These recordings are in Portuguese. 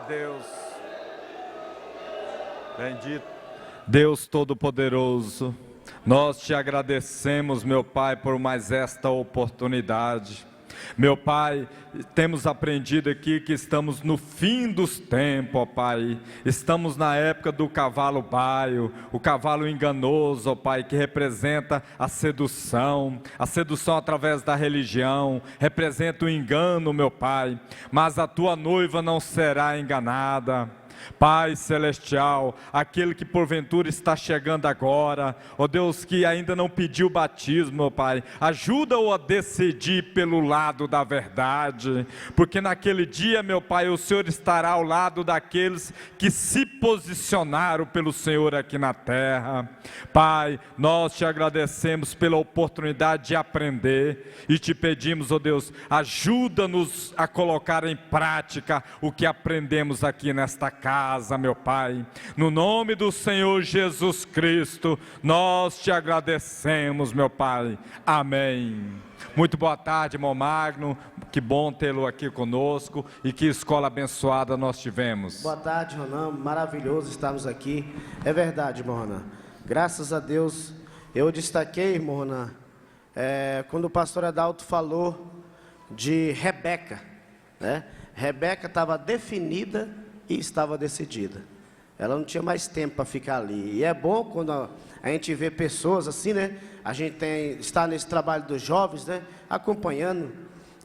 Deus. Bendito Deus Todo-Poderoso, nós te agradecemos, meu Pai, por mais esta oportunidade. Meu Pai, temos aprendido aqui que estamos no fim dos tempos, ó Pai. Estamos na época do cavalo baio, o cavalo enganoso, ó Pai, que representa a sedução através da religião, representa o engano, meu Pai. Mas a tua noiva não será enganada. Pai Celestial, aquele que porventura está chegando agora, ó Deus, que ainda não pediu batismo, meu Pai, ajuda-o a decidir pelo lado da verdade, porque naquele dia, meu Pai, o Senhor estará ao lado daqueles que se posicionaram pelo Senhor aqui na terra. Pai, nós te agradecemos pela oportunidade de aprender e te pedimos, ó Deus, ajuda-nos a colocar em prática o que aprendemos aqui nesta casa, meu Pai. No nome do Senhor Jesus Cristo, nós te agradecemos, meu Pai. Amém. Muito boa tarde, irmão Magno. Que bom tê-lo aqui conosco e que escola abençoada nós tivemos. Boa tarde, Ronan. Maravilhoso estarmos aqui. É verdade, irmão Ronan. Graças a Deus, eu destaquei, irmão Ronan, quando o pastor Adalto falou de Rebeca, né? Rebeca estava definida e estava decidida. Ela não tinha mais tempo para ficar ali. E é bom quando a gente vê pessoas assim, né? A gente está nesse trabalho dos jovens, né? Acompanhando,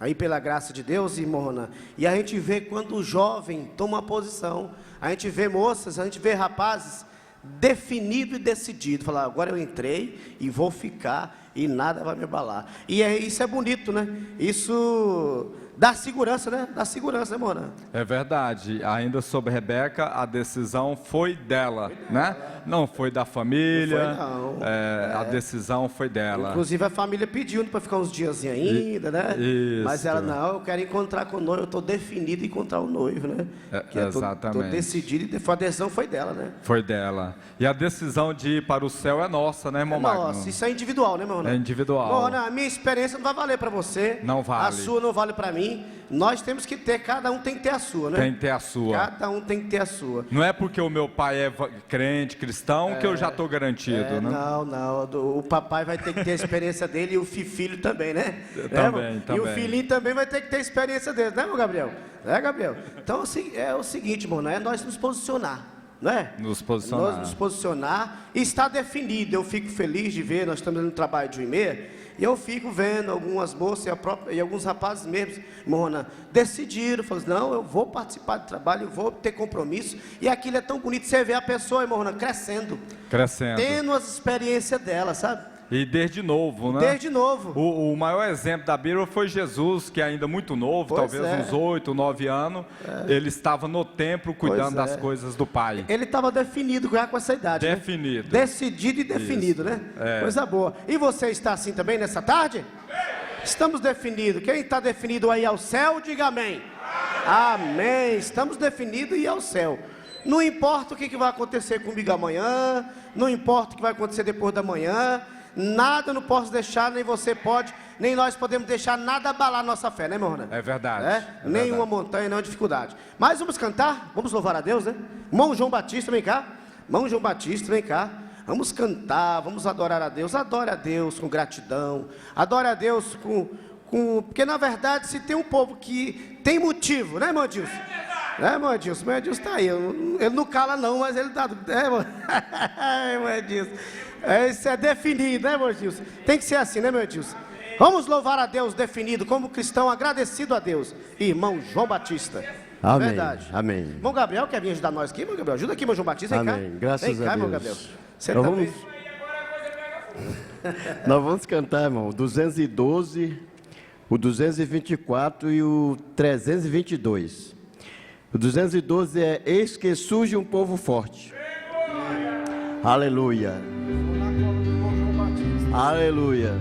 aí pela graça de Deus, irmão Ronan. E a gente vê quando o jovem toma uma posição. A gente vê moças, a gente vê rapazes definido e decidido. Falar, agora eu entrei e vou ficar e nada vai me abalar. E isso é bonito, né? Isso dá segurança, né? Dá segurança, né, Mona? É verdade. Ainda sobre Rebeca, a decisão foi dela, né? Não foi da família. Não foi, não. A decisão foi dela. Inclusive a família pediu para ficar uns dias ainda, né? Isso. Mas ela, não, eu quero encontrar com o noivo, eu estou definida em encontrar o noivo, né? Exatamente. Estou decidido e a decisão foi dela, né? Foi dela. E a decisão de ir para o céu é nossa, né, irmão Magno? Nossa, isso é individual, né, meu irmão? É individual. Mona, a minha experiência não vai valer para você. Não vale. A sua não vale para mim. Nós temos que ter, cada um tem que ter a sua, né? Tem que ter a sua. Cada um tem que ter a sua. Não é porque o meu pai é crente, cristão, que eu já estou garantido, né? Não. O papai vai ter que ter a experiência dele e o filho também, né? Também. E o filhinho também vai ter que ter a experiência dele, né, meu Gabriel? Gabriel? Então é o seguinte, mano, é nós nos posicionar, não é? Nos posicionar. Nós nos posicionar e está definido. Eu fico feliz de ver, nós estamos no trabalho de 1h30, e eu fico vendo algumas moças e alguns rapazes mesmo, Mona, decidiram, falaram, não, eu vou participar do trabalho, eu vou ter compromisso, e aquilo é tão bonito, você vê a pessoa, Mona, crescendo, tendo as experiências dela, sabe? E desde novo, né? Desde novo. O maior exemplo da Bíblia foi Jesus, que ainda muito novo, talvez uns 8, 9 anos, ele estava no templo cuidando das coisas do Pai. Ele estava definido já com essa idade. Definido. Né? Decidido e definido, isso, né? Coisa boa. E você está assim também nessa tarde? Estamos definidos. Quem está definido aí ao céu, diga amém. Amém. Estamos definidos e ao céu. Não importa o que vai acontecer comigo amanhã, não importa o que vai acontecer depois da manhã, nada eu não posso deixar, nem você pode, nem nós podemos deixar nada abalar nossa fé, né, meu irmão? É verdade. Nenhuma montanha, nenhuma dificuldade. Mas vamos cantar, vamos louvar a Deus, né? Irmão João Batista, vem cá. Irmão João Batista, vem cá. Vamos cantar, vamos adorar a Deus. Adore a Deus com gratidão. Adore a Deus porque na verdade se tem um povo que tem motivo, né, irmão Edilson? Irmão Edilson? Irmão Edilson está aí. Ele não cala não, mas ele está... irmão Edilson. Isso é definido, né, irmão Edilson? Tem que ser assim, né, meu Edilson? Vamos louvar a Deus definido, como cristão agradecido a Deus. Irmão João Batista. Amém. Verdade. Amém. Irmão Gabriel, quer vir ajudar nós aqui, irmão Gabriel? Ajuda aqui, irmão João Batista, vem cá. Amém. Graças vem cá, a Deus. irmão Gabriel. Você Nós também. Nós vamos cantar, irmão, o 212, o 224 e o 322. O 212 é: eis que surge um povo forte. Aleluia. Aleluia.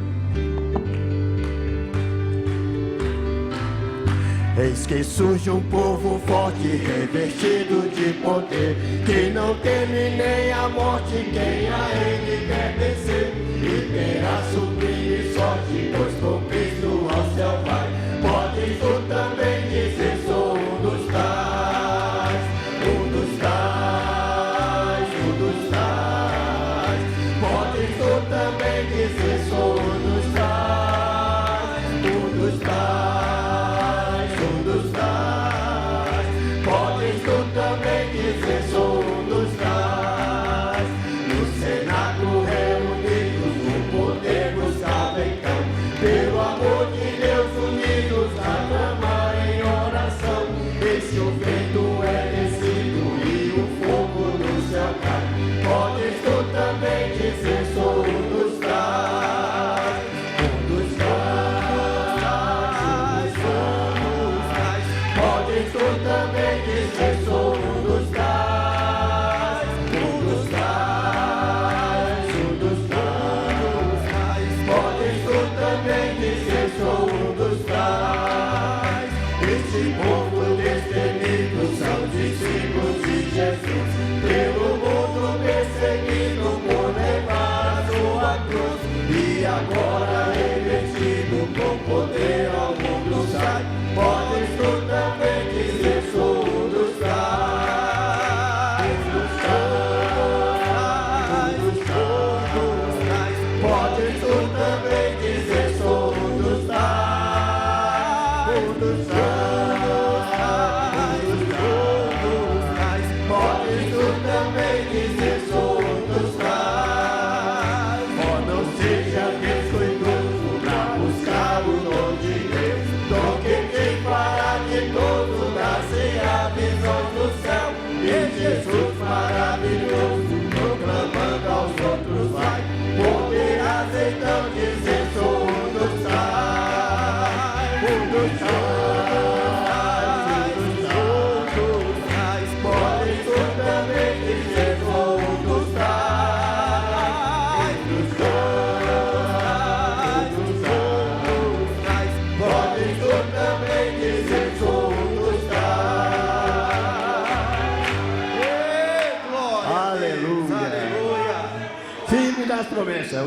Eis que surge um povo forte, revestido de poder, que não teme nem a morte, quem a ele pertencer, e terá sublime sorte, pois com Cristo ao céu vai. Podes tu também dizer, sou um dos tais.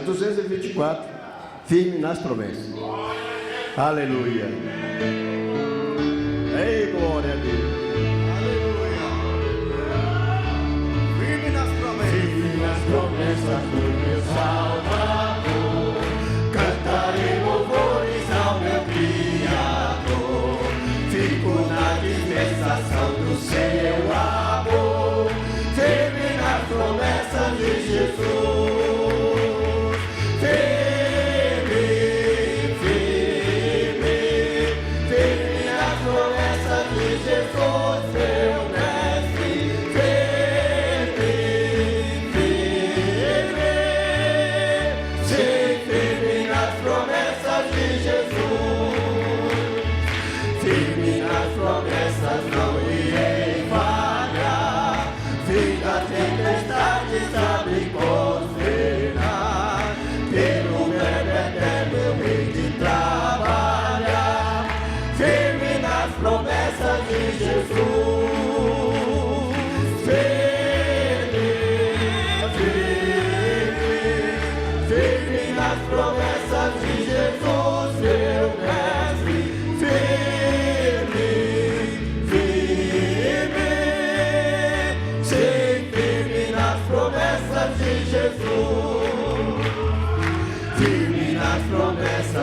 o 224, firme nas promessas. Aleluia. Ei, glória a Deus. Firme nas promessas. Firme nas promessas do meu Salvador. Cantarei louvores ao meu Criador. Fico na dispensação do seu amor. Firme nas promessas de Jesus.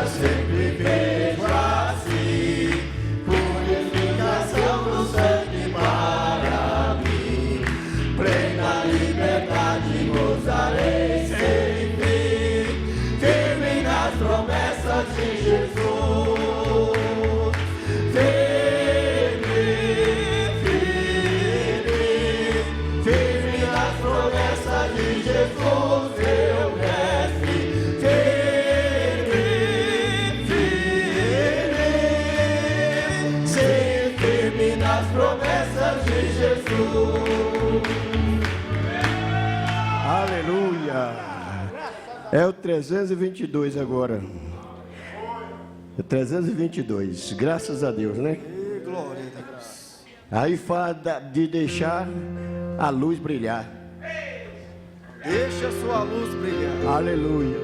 Sempre vejo assim, purificação do sangue para mim, plena liberdade gozarei sem fim, firme nas promessas de Jesus, firme nas promessas de Jesus, meu mestre. Promessas de Jesus. Aleluia. É o 322 agora. É 322. Graças a Deus, né? Glória a Deus. Aí fala de deixar a luz brilhar. Deixa sua luz brilhar. Aleluia.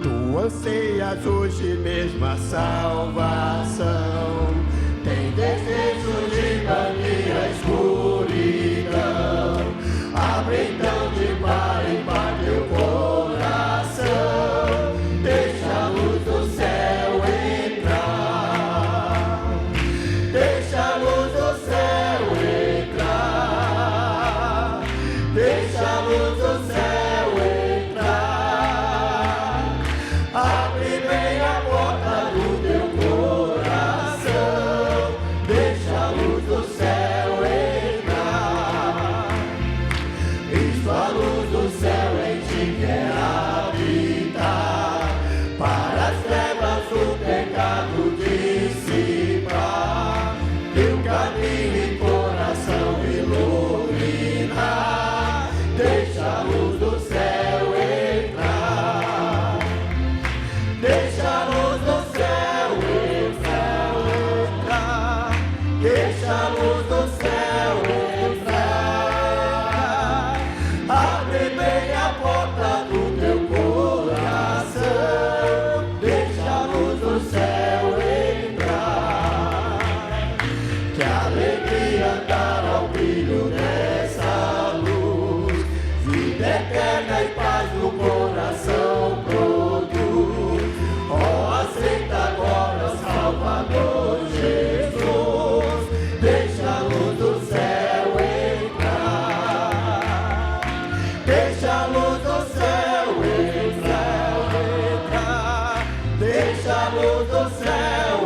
Tu anseias hoje mesmo a salvação. Tem desejo de banir a escuridão. Abre então de par em par teu coração. Deixa a luz do céu entrar. Deixa a luz do céu entrar. Deixa a luz do céu entrar. Abre bem a porta do teu coração. Deixa a luz do céu entrar. Cristo, a luz do céu em ti quer habitar. Para as trevas do pecado dissipar. Teu caminho e coração iluminar. Deixa a luz do céu entrar. Deixa a luz do céu entrar. Deixa a luz do céu entrar. Abre bem a porta do teu coração. Deixa a luz do céu entrar. Que alegria andar ao brilho dessa luz. Vida eterna e paz no coração produz. Oh, aceita agora, Salvador Jesus. Deixa a luz do céu entrar. Deixa a luz do céu entrar. Deixa a luz do céu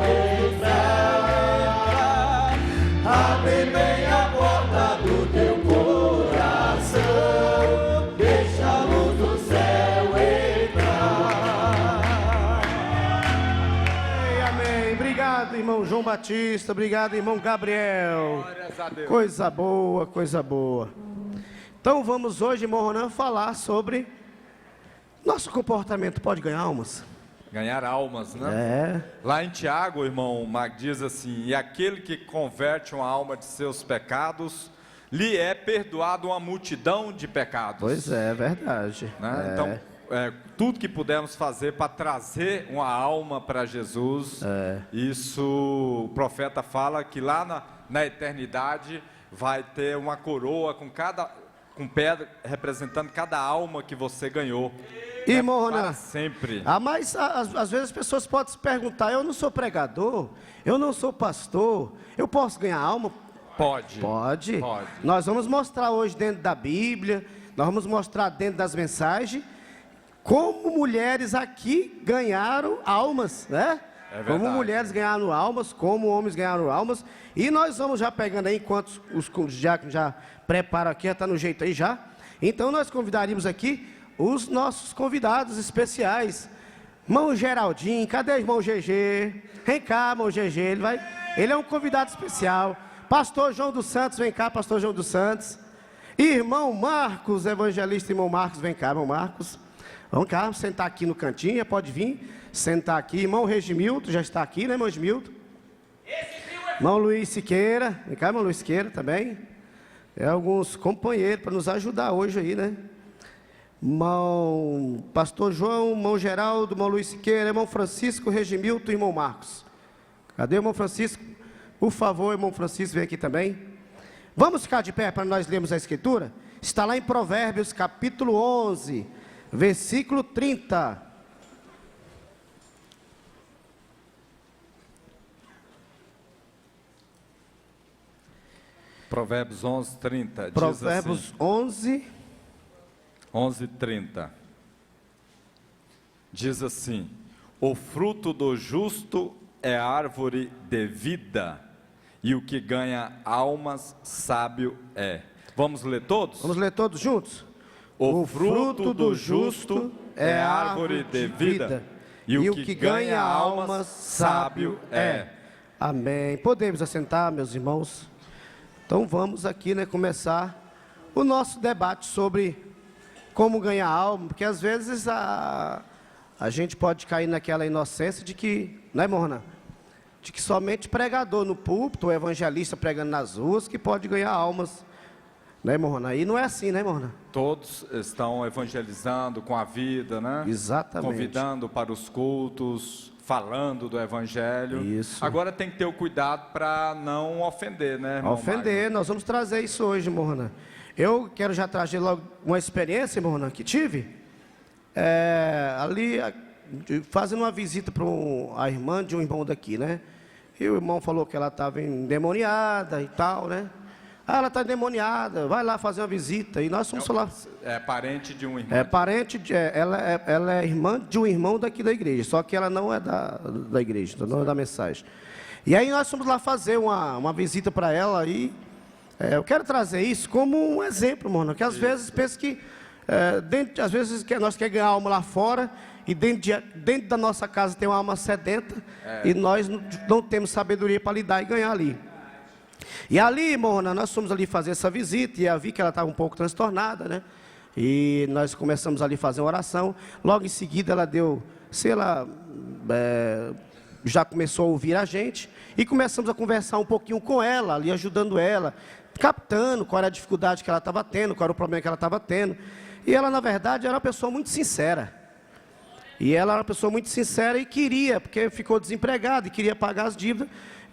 entrar. Abre bem a porta do teu coração. Deixa a luz do céu entrar. Amém. Obrigado, irmão João Batista. Obrigado, irmão Gabriel. Glórias a Deus. Coisa boa, coisa boa. Então vamos hoje, irmão Ronan, falar sobre nosso comportamento pode ganhar almas. Ganhar almas, né? É. Lá em Tiago, irmão Mag diz assim: e aquele que converte uma alma de seus pecados, lhe é perdoado uma multidão de pecados. Pois é, verdade. Né? É. Então, tudo que pudermos fazer para trazer uma alma para Jesus. Isso, o profeta fala que lá na eternidade vai ter uma coroa com pedra representando cada alma que você ganhou. E, Morna, para sempre. Mas às vezes as pessoas podem se perguntar: eu não sou pregador, eu não sou pastor, eu posso ganhar alma? Pode. Pode. Nós vamos mostrar hoje dentro da Bíblia, nós vamos mostrar dentro das mensagens, como mulheres aqui ganharam almas, né? Como mulheres ganharam almas, como homens ganharam almas. E nós vamos já pegando aí, enquanto os diáconos já preparam aqui, já está no jeito aí já. Então nós convidaríamos aqui os nossos convidados especiais. Irmão Geraldinho, cadê o irmão GG? Vem cá, irmão GG, ele é um convidado especial. Pastor João dos Santos, vem cá, pastor João dos Santos. Irmão Marcos, evangelista, irmão Marcos, vem cá, irmão Marcos. Vamos cá, sentar aqui no cantinho, pode vir, sentar aqui. Irmão Regimildo, já está aqui, né, irmão Regimildo? Irmão Luiz Siqueira, vem cá, irmão Luiz Siqueira também. É alguns companheiros para nos ajudar hoje aí, né? Irmão Pastor João, irmão Geraldo, irmão Luiz Siqueira, irmão Francisco, Regimildo, irmão Marcos. Cadê o irmão Francisco? Por favor, irmão Francisco, vem aqui também. Vamos ficar de pé para nós lermos a Escritura? Está lá em Provérbios, capítulo 11, versículo 30. Provérbios 11, 30. Provérbios 11, 30. Diz assim: o fruto do justo é árvore de vida, e o que ganha almas, sábio é. Vamos ler todos? Vamos ler todos juntos? O fruto do justo é árvore de vida, e o que ganha almas, sábio é. Amém. Podemos assentar, meus irmãos? Então vamos aqui, né, começar o nosso debate sobre como ganhar alma, porque às vezes a gente pode cair naquela inocência de que, né, Morna? De que somente pregador no púlpito, ou evangelista pregando nas ruas, que pode ganhar almas, né, Morna? E não é assim, né, Morna? Todos estão evangelizando com a vida, né? Exatamente. Convidando para os cultos, falando do evangelho. Isso. Agora tem que ter o cuidado para não ofender, né, irmão Ofender, Magno? nós vamos trazer isso hoje, Morna. Eu quero já trazer logo uma experiência, Morna, que tive. Ali, fazendo uma visita para a irmã de um irmão daqui, né? E o irmão falou que ela estava endemoniada e tal, né? Ah, ela está endemoniada, vai lá fazer uma visita. E nós fomos lá. É parente de um irmão. É parente, ela é irmã de um irmão daqui da igreja, só que ela não é da igreja, não é da mensagem. E aí nós fomos lá fazer uma visita para ela e eu quero trazer isso como um exemplo, mano, que às vezes pensa que, às vezes nós queremos ganhar alma lá fora e dentro da nossa casa tem uma alma sedenta e nós não temos sabedoria para lidar e ganhar ali. E ali, Mona, nós fomos ali fazer essa visita e eu vi que ela estava um pouco transtornada, né? E nós começamos ali a fazer uma oração. Logo em seguida ela deu, já começou a ouvir a gente e começamos a conversar um pouquinho com ela, ali ajudando ela, captando qual era a dificuldade que ela estava tendo, qual era o problema que ela estava tendo. E ela, na verdade, era uma pessoa muito sincera. E ela era uma pessoa muito sincera e queria, porque ficou desempregada e queria pagar as dívidas.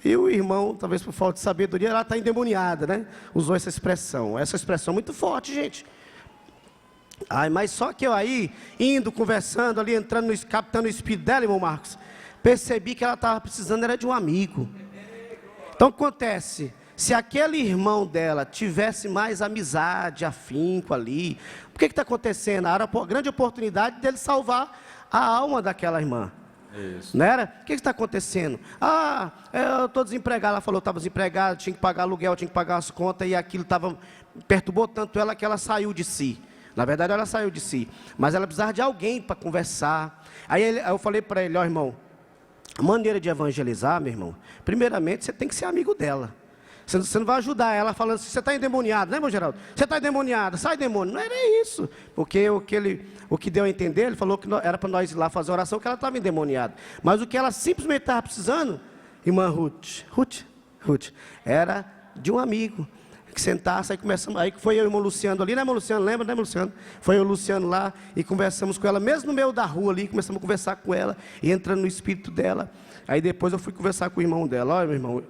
E o irmão, talvez por falta de sabedoria, ela está endemoniada, né? Usou essa expressão muito forte, gente. Mas só que eu aí, indo, conversando ali, entrando, captando o espírito dela, irmão Marcos, percebi que ela estava precisando era de um amigo. Então acontece, se aquele irmão dela tivesse mais amizade, afinco ali, o que está acontecendo? Era a grande oportunidade dele salvar a alma daquela irmã. Isso. Não era? O que está acontecendo? Eu estou desempregado. Ela falou que estava desempregada, tinha que pagar aluguel, tinha que pagar as contas, e aquilo perturbou tanto ela que ela saiu de si. Na verdade, ela saiu de si, mas ela precisava de alguém para conversar. Aí eu falei para ele: ó, irmão, a maneira de evangelizar, meu irmão, primeiramente você tem que ser amigo dela. Você não vai ajudar ela falando assim: você está endemoniado, né, irmão Geraldo? Você está endemoniado, sai demônio. Não era isso, porque o que deu a entender, ele falou que era para nós ir lá fazer oração, que ela estava endemoniada. Mas o que ela simplesmente estava precisando, irmã Ruth, era de um amigo. que sentasse, aí começamos, aí foi eu e o irmão Luciano ali, né, irmão Luciano? Lembra, né, irmão Luciano? Foi eu e o Luciano lá, e conversamos com ela, mesmo no meio da rua ali, começamos a conversar com ela, e entrando no espírito dela. Aí depois eu fui conversar com o irmão dela, olha, meu irmão,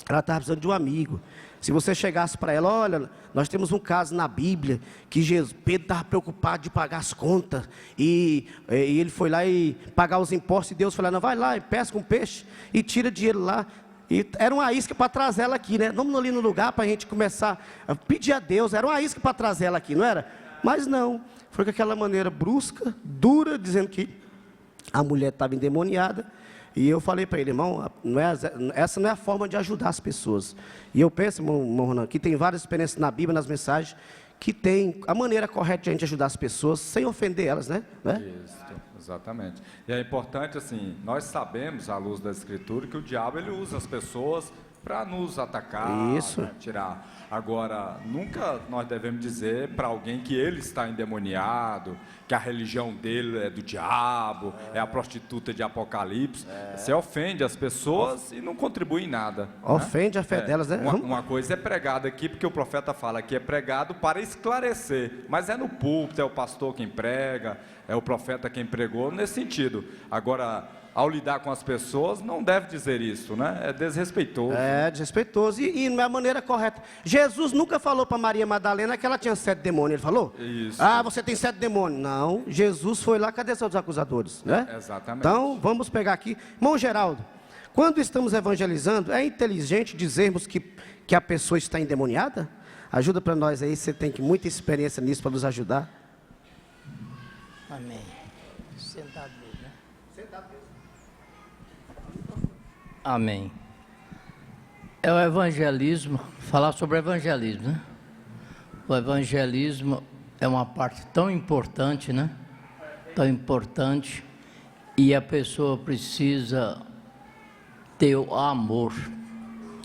ela estava precisando de um amigo. Se você chegasse para ela, olha, nós temos um caso na Bíblia, que Pedro estava preocupado de pagar as contas, e ele foi lá e pagar os impostos, e Deus falou, não, vai lá e pesca um peixe, e tira dinheiro lá. E era uma isca para trazer ela aqui, né? Vamos ali no lugar para a gente começar a pedir a Deus, era uma isca para trazer ela aqui, não era? Mas não, foi com aquela maneira brusca, dura, dizendo que a mulher estava endemoniada. E eu falei para ele, irmão, essa não é a forma de ajudar as pessoas. E eu penso, irmão Ronan, que tem várias experiências na Bíblia, nas mensagens, que tem a maneira correta de a gente ajudar as pessoas, sem ofender elas, né? Isso, exatamente. E é importante, assim, nós sabemos, à luz da Escritura, que o diabo, ele usa as pessoas para nos atacar, pra tirar. Agora, nunca nós devemos dizer para alguém que ele está endemoniado, que a religião dele é do diabo, é a prostituta de Apocalipse. Você ofende as pessoas e não contribui em nada. Ofende a fé delas, né? Uma coisa é pregado aqui, porque o profeta fala que é pregado para esclarecer, mas é no púlpito, é o pastor quem prega, é o profeta quem pregou, nesse sentido. Agora, ao lidar com as pessoas, não deve dizer isso, né? É desrespeitoso. É, desrespeitoso e não é a maneira correta. Jesus nunca falou para Maria Madalena que ela tinha 7 demônios, ele falou? Isso. Ah, você tem 7 demônios. Não, Jesus foi lá, cadê seus acusadores? Né? Exatamente. Então, vamos pegar aqui. Irmão Geraldo, quando estamos evangelizando, é inteligente dizermos que a pessoa está endemoniada? Ajuda para nós aí, você tem muita experiência nisso para nos ajudar. Amém. Sentado mesmo, né? Sentado mesmo. Amém. É o evangelismo, falar sobre o evangelismo, né? O evangelismo é uma parte tão importante, né? Tão importante, e a pessoa precisa ter o amor.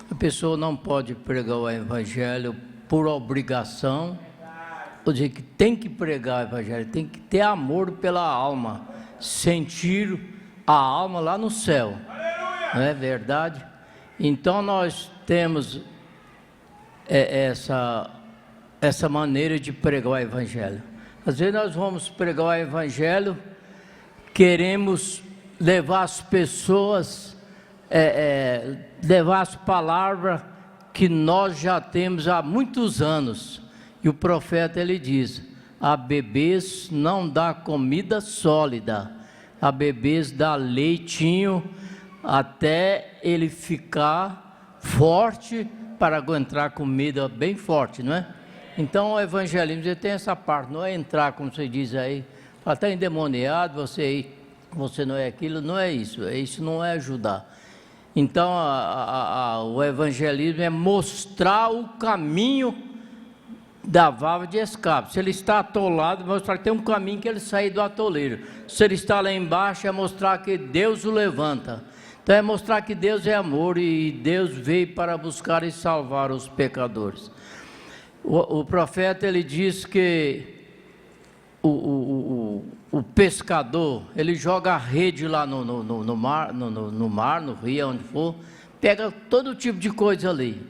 A pessoa não pode pregar o evangelho por obrigação, ou dizer que tem que pregar o evangelho, tem que ter amor pela alma, sentir a alma lá no céu. Não é verdade? Então nós temos essa maneira de pregar o evangelho. Às vezes nós vamos pregar o evangelho, queremos levar as pessoas, levar as palavras que nós já temos há muitos anos. E o profeta, ele diz, a bebês não dá comida sólida, a bebês dá leitinho, até ele ficar forte para aguentar comida bem forte, não é? Então o evangelismo ele tem essa parte, não é entrar, como você diz aí, está endemoniado, você não é aquilo, não é isso não é ajudar. Então o evangelismo é mostrar o caminho da válvula de escape. Se ele está atolado, mostrar que tem um caminho que ele sai do atoleiro. Se ele está lá embaixo, é mostrar que Deus o levanta. Então é mostrar que Deus é amor e Deus veio para buscar e salvar os pecadores. O profeta, ele diz que o pescador, ele joga a rede lá no mar, no rio, onde for, pega todo tipo de coisa ali.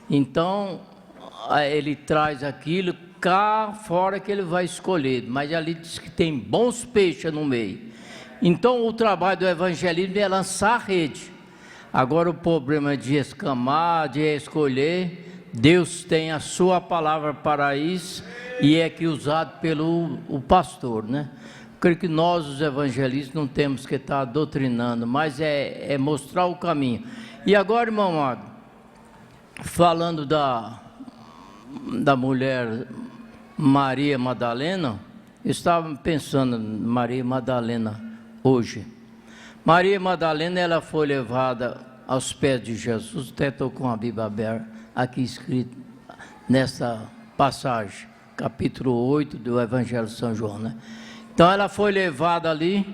Então, ele traz aquilo cá fora que ele vai escolher, mas ali diz que tem bons peixes no meio. Então o trabalho do evangelismo é lançar a rede. Agora o problema de escamar, de escolher, Deus tem a sua palavra para isso, e é que usado pelo pastor, né? Creio que nós, os evangelistas, não temos que estar doutrinando, mas é mostrar o caminho. E agora, irmão amado, falando da mulher Maria Madalena, eu estava pensando em Maria Madalena hoje. Maria Madalena, ela foi levada aos pés de Jesus, até estou com a Bíblia aberta, aqui escrito nessa passagem, capítulo 8 do Evangelho de São João, né? Então ela foi levada ali,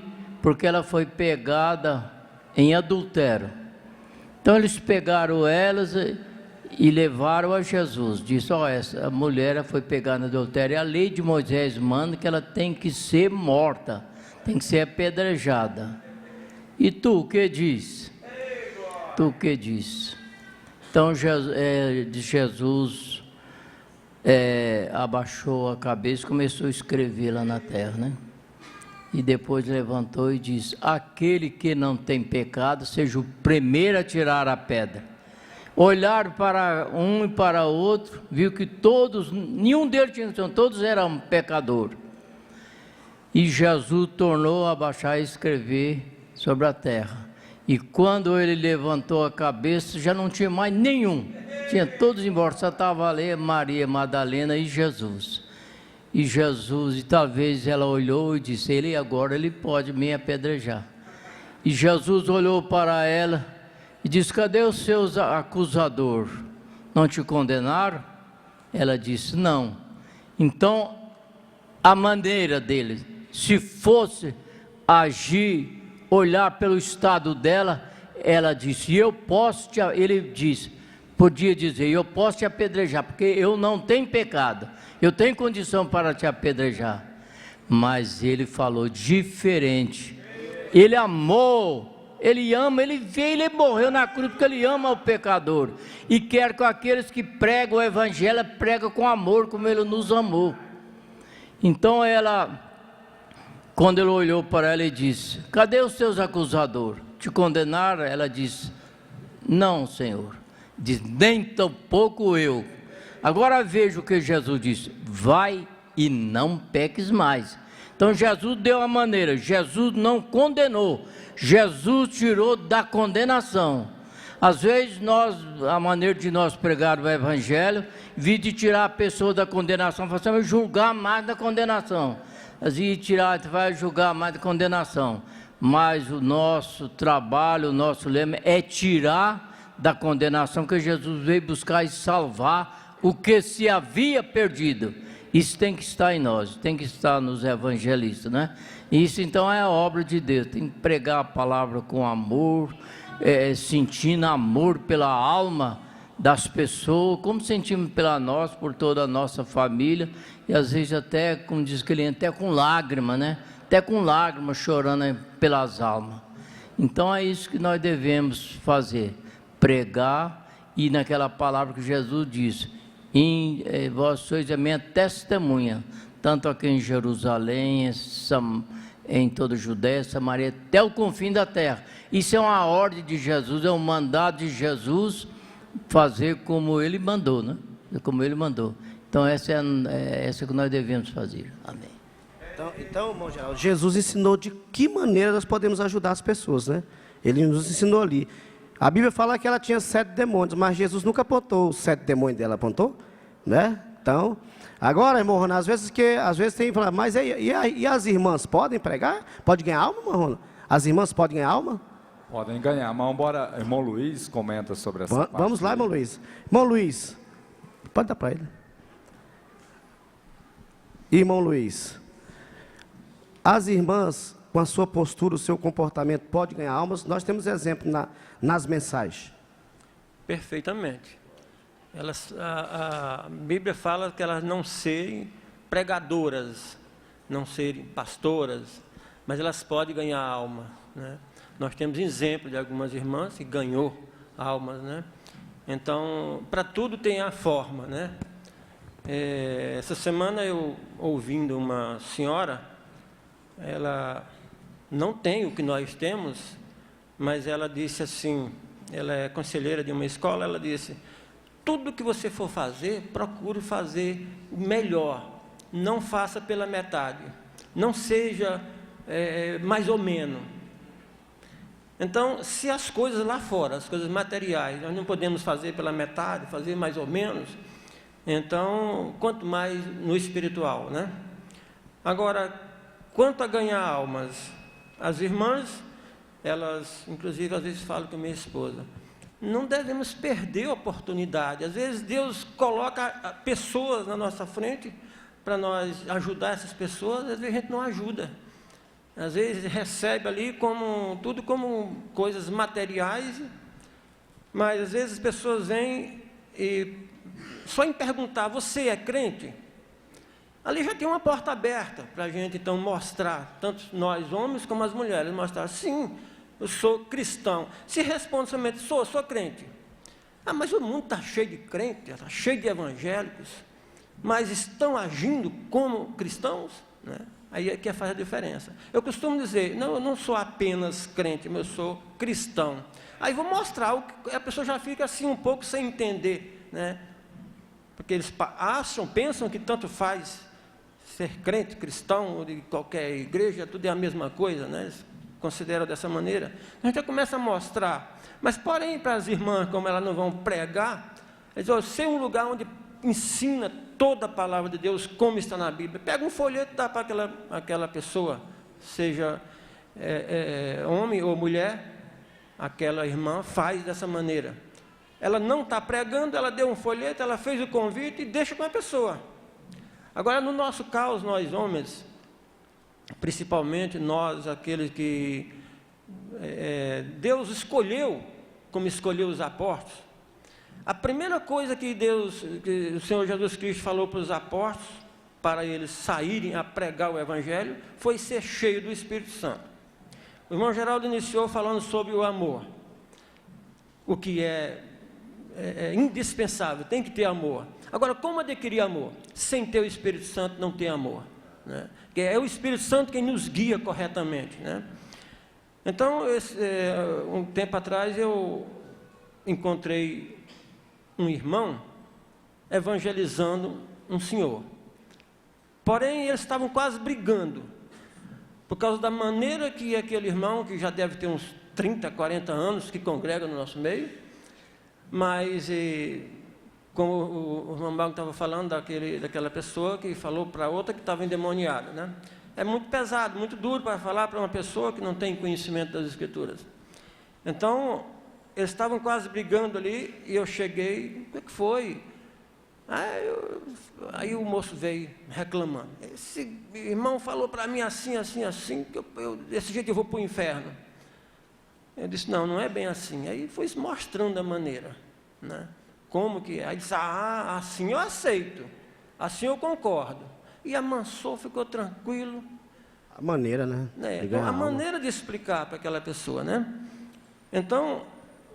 porque ela foi pegada em adultério. Então eles pegaram elas e levaram a Jesus. Disse, essa mulher foi pegada em adultério, e a lei de Moisés manda que ela tem que ser morta, tem que ser apedrejada. E tu o que diz? Tu o que diz? Então Jesus abaixou a cabeça e começou a escrever lá na terra, né? E depois levantou e disse: aquele que não tem pecado, seja o primeiro a tirar a pedra. Olharam para um e para outro, viu que todos, nenhum deles tinha, todos eram pecadores. E Jesus tornou a abaixar e escrever sobre a terra. E quando ele levantou a cabeça, já não tinha mais nenhum. Tinha todos embora, só estava ali Maria Madalena e Jesus. E Jesus, e talvez ela olhou e disse: ele agora ele pode me apedrejar. E Jesus olhou para ela e disse: cadê os seus acusadores? Não te condenaram? Ela disse: não. Então, a maneira dele, se fosse agir, olhar pelo estado dela, ela disse: ele disse, podia dizer: eu posso te apedrejar, porque eu não tenho pecado, eu tenho condição para te apedrejar. Mas ele falou diferente. Ele amou, ele ama, ele veio, ele morreu na cruz porque ele ama o pecador e quer que aqueles que pregam o evangelho pregam com amor, como ele nos amou. Então quando ele olhou para ela e disse: cadê os seus acusadores? Te condenaram? Ela disse: não, Senhor. Diz: nem tampouco eu. Agora veja o que Jesus disse: vai e não peques mais. Então Jesus deu a maneira, Jesus não condenou, Jesus tirou da condenação. Às vezes a maneira de nós pregar o evangelho, de tirar a pessoa da condenação, vai julgar mais da condenação. Vai julgar mais da condenação. Mas o nosso trabalho, o nosso lema é tirar da condenação, que Jesus veio buscar e salvar o que se havia perdido. Isso tem que estar em nós, tem que estar nos evangelistas, né? Isso então é a obra de Deus, tem que pregar a palavra com amor, sentindo amor pela alma das pessoas, como sentimos pela nós, por toda a nossa família, e às vezes até, como diz o cliente, até com lágrima, né? Até com lágrimas, chorando pelas almas. Então é isso que nós devemos fazer, pregar, e naquela palavra que Jesus disse: vós sois a minha testemunha, tanto aqui em Jerusalém, em toda a Judéia, Samaria, até o confim da terra. Isso é uma ordem de Jesus, é um mandado de Jesus, fazer como ele mandou, né? Como ele mandou. Então essa é que nós devemos fazer. Amém. Então, irmão Geraldo, Jesus ensinou de que maneira nós podemos ajudar as pessoas, né? Ele nos ensinou ali. A Bíblia fala que ela tinha 7 demônios, mas Jesus nunca apontou os 7 demônios dela, apontou? Né? Então, agora, irmão Ronaldo, às vezes tem que falar: mas e as irmãs podem pregar? Pode ganhar alma, irmão Ronaldo? As irmãs podem ganhar alma? Podem ganhar, mas embora irmão Luiz comenta sobre essa parte. Vamos lá, irmão Luiz. Irmão Luiz, pode dar para ele. Irmão Luiz, as irmãs, com a sua postura, o seu comportamento, pode ganhar almas? Nós temos exemplo nas mensagens. Perfeitamente. A Bíblia fala que elas não serem pregadoras, não serem pastoras, mas elas podem ganhar alma, né? Nós temos exemplo de algumas irmãs que ganhou almas, né? Então, para tudo tem a forma, né? Essa semana eu ouvindo uma senhora, ela não tem o que nós temos, mas ela disse assim, ela é conselheira de uma escola, ela disse: tudo que você for fazer, procure fazer o melhor, não faça pela metade, não seja mais ou menos. Então, se as coisas lá fora, as coisas materiais, nós não podemos fazer pela metade, fazer mais ou menos, então, quanto mais no espiritual, né? Agora, quanto a ganhar almas, as irmãs, elas, inclusive, às vezes falam com a minha esposa: não devemos perder a oportunidade. Às vezes Deus coloca pessoas na nossa frente para nós ajudar essas pessoas, às vezes a gente não ajuda. Às vezes recebe ali tudo como coisas materiais, mas às vezes as pessoas vêm e só em perguntar: você é crente? Ali já tem uma porta aberta para a gente então mostrar, tanto nós homens como as mulheres, mostrar: sim, eu sou cristão. Se responde somente: sou crente. Ah, mas o mundo está cheio de crentes, está cheio de evangélicos, mas estão agindo como cristãos, né? Aí é que faz a diferença. Eu costumo dizer, não, eu não sou apenas crente, mas eu sou cristão. Aí vou mostrar, a pessoa já fica assim um pouco sem entender, né? Porque eles pensam que tanto faz ser crente, cristão, ou de qualquer igreja, tudo é a mesma coisa, né? Eles consideram dessa maneira. A gente já começa a mostrar. Mas, porém, para as irmãs, como elas não vão pregar, eles dizem, ser um lugar onde ensina toda a palavra de Deus, como está na Bíblia. Pega um folheto e dá para aquela pessoa, seja homem ou mulher, aquela irmã faz dessa maneira. Ela não está pregando, ela deu um folheto, ela fez o convite e deixa com a pessoa. Agora, no nosso caso, nós homens, principalmente nós, aqueles que Deus escolheu, como escolheu os apóstolos, a primeira coisa que o Senhor Jesus Cristo falou para os apóstolos, para eles saírem a pregar o Evangelho, foi ser cheio do Espírito Santo. O irmão Geraldo iniciou falando sobre o amor, o que é indispensável, tem que ter amor. Agora, como adquirir amor? Sem ter o Espírito Santo não tem amor, né? Porque é o Espírito Santo quem nos guia corretamente, né? Então, um tempo atrás eu encontrei um irmão evangelizando um senhor. Porém, eles estavam quase brigando, por causa da maneira que aquele irmão, que já deve ter uns 30, 40 anos, que congrega no nosso meio, mas, como o irmão Mago estava falando, daquela pessoa que falou para outra que estava endemoniada, né? É muito pesado, muito duro para falar para uma pessoa que não tem conhecimento das Escrituras. Então, eles estavam quase brigando ali, e eu cheguei, o que foi? Aí o moço veio reclamando. Esse irmão falou para mim assim, assim, assim, que desse jeito eu vou para o inferno. Eu disse, não é bem assim. Aí foi mostrando a maneira, né? Como que é? Aí disse, assim eu aceito, assim eu concordo. E amansou, ficou tranquilo. A maneira, né? A maneira de explicar para aquela pessoa, né? Então,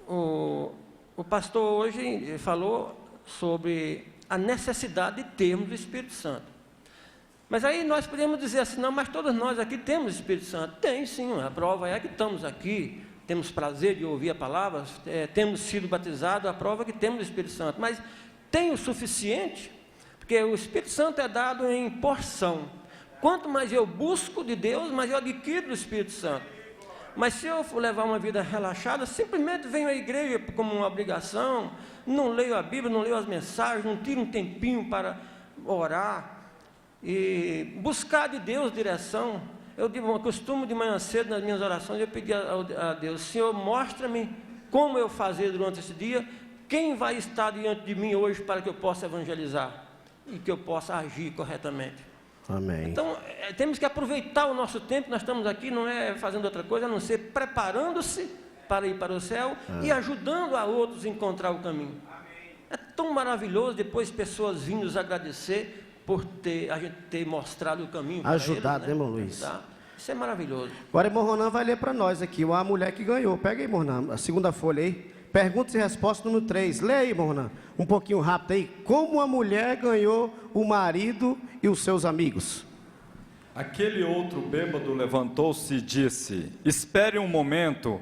o pastor hoje falou sobre a necessidade de termos o Espírito Santo. Mas aí nós podemos dizer assim, não, mas todos nós aqui temos o Espírito Santo. Tem sim, a prova é que estamos aqui, temos prazer de ouvir a palavra, temos sido batizados, a prova é que temos o Espírito Santo. Mas tem o suficiente? Porque o Espírito Santo é dado em porção. Quanto mais eu busco de Deus, mais eu adquiro do Espírito Santo. Mas se eu for levar uma vida relaxada, simplesmente venho à igreja como uma obrigação, não leio a Bíblia, não leio as mensagens, não tiro um tempinho para orar e buscar de Deus direção. Eu costumo de manhã cedo, nas minhas orações, eu pedir a Deus, Senhor, mostra-me como eu fazer durante esse dia, quem vai estar diante de mim hoje para que eu possa evangelizar e que eu possa agir corretamente. Amém. Então, temos que aproveitar o nosso tempo, nós estamos aqui, não é fazendo outra coisa, a não ser preparando-se para ir para o céu e ajudando a outros a encontrar o caminho. É tão maravilhoso depois pessoas vindo nos agradecer por a gente ter mostrado o caminho para ajudado, eles, né, irmão Luiz? Isso é maravilhoso. Agora, irmão Ronan vai ler para nós aqui, a mulher que ganhou. Pega aí, irmão Ronan, a segunda folha aí. Perguntas e respostas número 3. Leia aí, irmão Ronan, um pouquinho rápido aí. Como a mulher ganhou o marido e os seus amigos? Aquele outro bêbado levantou-se e disse, espere um momento,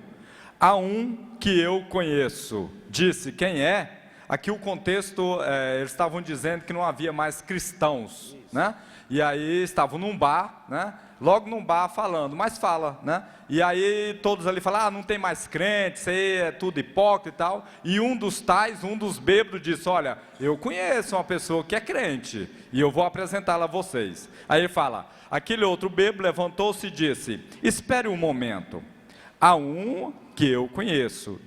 há um que eu conheço. Disse, quem é? Aqui o contexto, eles estavam dizendo que não havia mais cristãos, né? E aí estavam num bar, né? Logo num bar falando, mas fala, né? E aí todos ali falam, não tem mais crente, isso aí é tudo hipócrita e tal. E um dos bêbados disse, olha, eu conheço uma pessoa que é crente, e eu vou apresentá-la a vocês. Aí ele fala, aquele outro bêbado levantou-se e disse, espere um momento, há um que eu conheço.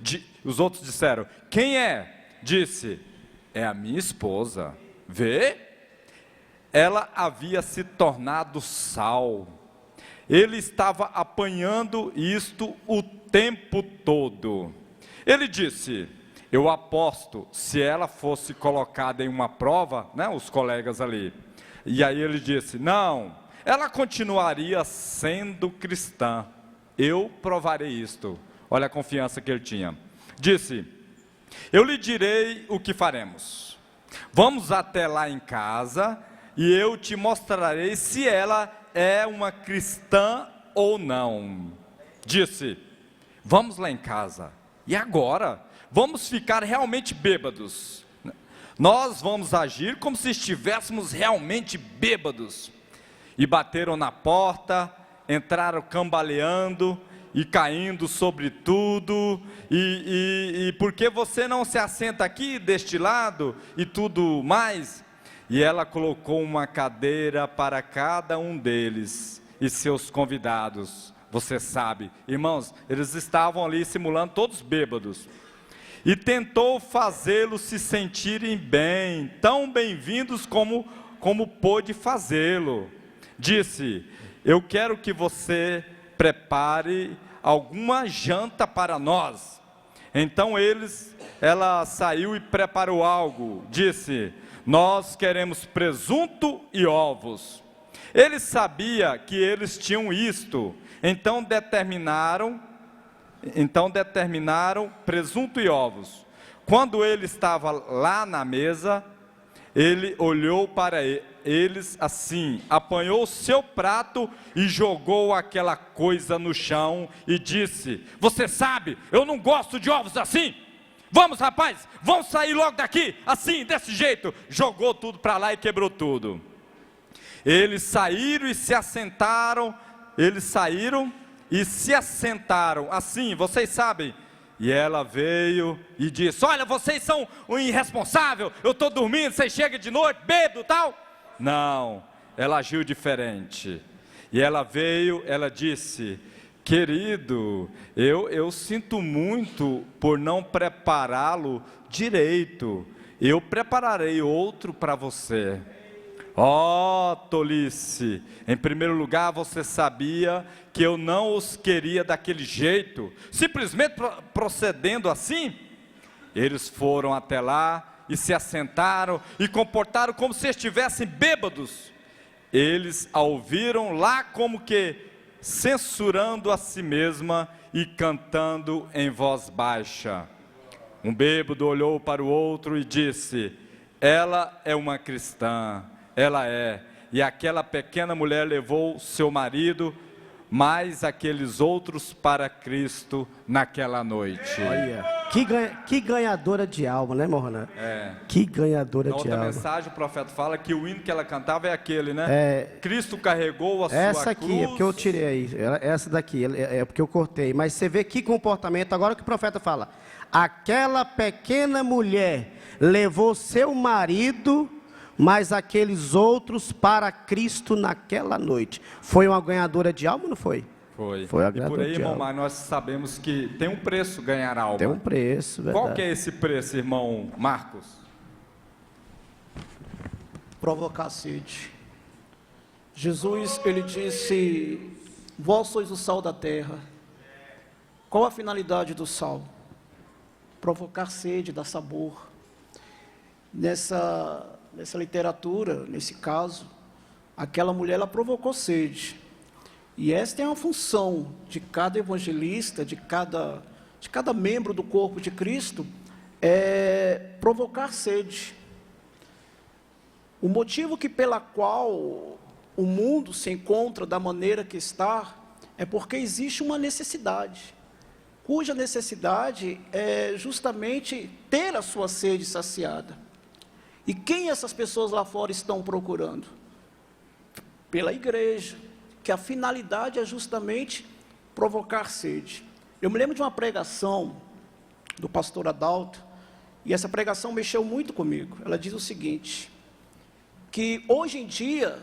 Os outros disseram, quem é? Disse, é a minha esposa. Vê? Ela havia se tornado sal. Ele estava apanhando isto o tempo todo. Ele disse, eu aposto, se ela fosse colocada em uma prova, né, os colegas ali. E aí ele disse, não, ela continuaria sendo cristã. Eu provarei isto. Olha a confiança que ele tinha. Disse, Eu lhe direi o que faremos. Vamos até lá em casa e eu te mostrarei se ela é uma cristã ou não. Disse: vamos lá em casa. E agora? Vamos ficar realmente bêbados. Nós vamos agir como se estivéssemos realmente bêbados. E bateram na porta, entraram cambaleando e caindo sobre tudo. E por que você não se assenta aqui deste lado e tudo mais? E ela colocou uma cadeira para cada um deles e seus convidados. Você sabe, irmãos, eles estavam ali simulando todos bêbados. E tentou fazê-los se sentirem bem, tão bem-vindos como pôde fazê-lo. Disse: eu quero que você prepare alguma janta para nós. Então ela saiu e preparou algo. Disse: nós queremos presunto e ovos. Ele sabia que eles tinham isto, então determinaram presunto e ovos. Quando ele estava lá na mesa, ele olhou para eles assim, apanhou seu prato e jogou aquela coisa no chão e disse: você sabe, eu não gosto de ovos assim. Vamos, rapaz, vamos sair logo daqui, assim, desse jeito. Jogou tudo para lá e quebrou tudo. Eles saíram e se assentaram. Assim, vocês sabem. E ela veio e disse: olha, vocês são um irresponsável, eu estou dormindo, vocês chegam de noite, bêbado e tal. Não, ela agiu diferente. E ela veio, ela disse: querido, eu sinto muito por não prepará-lo direito, eu prepararei outro para você. Oh, tolice! Em primeiro lugar, você sabia que eu não os queria daquele jeito, simplesmente procedendo assim? Eles foram até lá e se assentaram e comportaram como se estivessem bêbados. Eles a ouviram lá como que censurando a si mesma e cantando em voz baixa. Um bêbado olhou para o outro e disse: ela é uma cristã. Ela é. E aquela pequena mulher levou seu marido, mais aqueles outros para Cristo naquela noite. Olha, que ganhadora de alma, né, Morna? É. Que ganhadora Na de outra alma. mensagem o profeta fala que o hino que ela cantava é aquele, né? Cristo carregou a sua Essa aqui, cruz. é porque eu tirei aí. Essa daqui, é porque eu cortei. Mas você vê que comportamento, agora que o profeta fala. Aquela pequena mulher levou seu marido, mas aqueles outros para Cristo naquela noite. Foi uma ganhadora de alma ou não foi? Foi a e por ganhadora aí, de irmão, alma. mas nós sabemos que tem um preço ganhar alma. Tem um preço, verdade. Qual que é esse preço, irmão Marcos? Provocar sede. Jesus, ele disse: vós sois o sal da terra. Qual a finalidade do sal? Provocar sede, dar sabor. Nessa literatura, nesse caso, aquela mulher, ela provocou sede. E esta é uma função de cada evangelista, de cada membro do corpo de Cristo, é provocar sede. O motivo pela qual o mundo se encontra da maneira que está, é porque existe uma necessidade, cuja necessidade é justamente ter a sua sede saciada. E quem essas pessoas lá fora estão procurando? Pela igreja, que a finalidade é justamente provocar sede. Eu me lembro de uma pregação do pastor Adalto, e essa pregação mexeu muito comigo. Ela diz o seguinte, que hoje em dia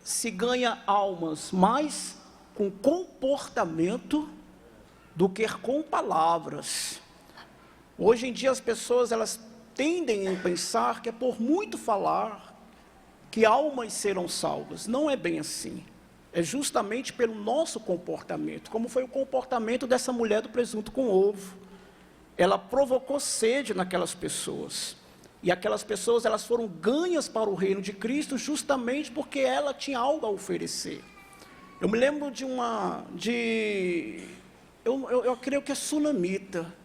se ganha almas mais com comportamento do que com palavras. Hoje em dia as pessoas, elas tendem a pensar que é por muito falar que almas serão salvas. Não é bem assim. É justamente pelo nosso comportamento, como foi o comportamento dessa mulher do presunto com ovo. Ela provocou sede naquelas pessoas. E aquelas pessoas, elas foram ganhas para o reino de Cristo justamente porque ela tinha algo a oferecer. Eu me lembro eu creio que é sunamita.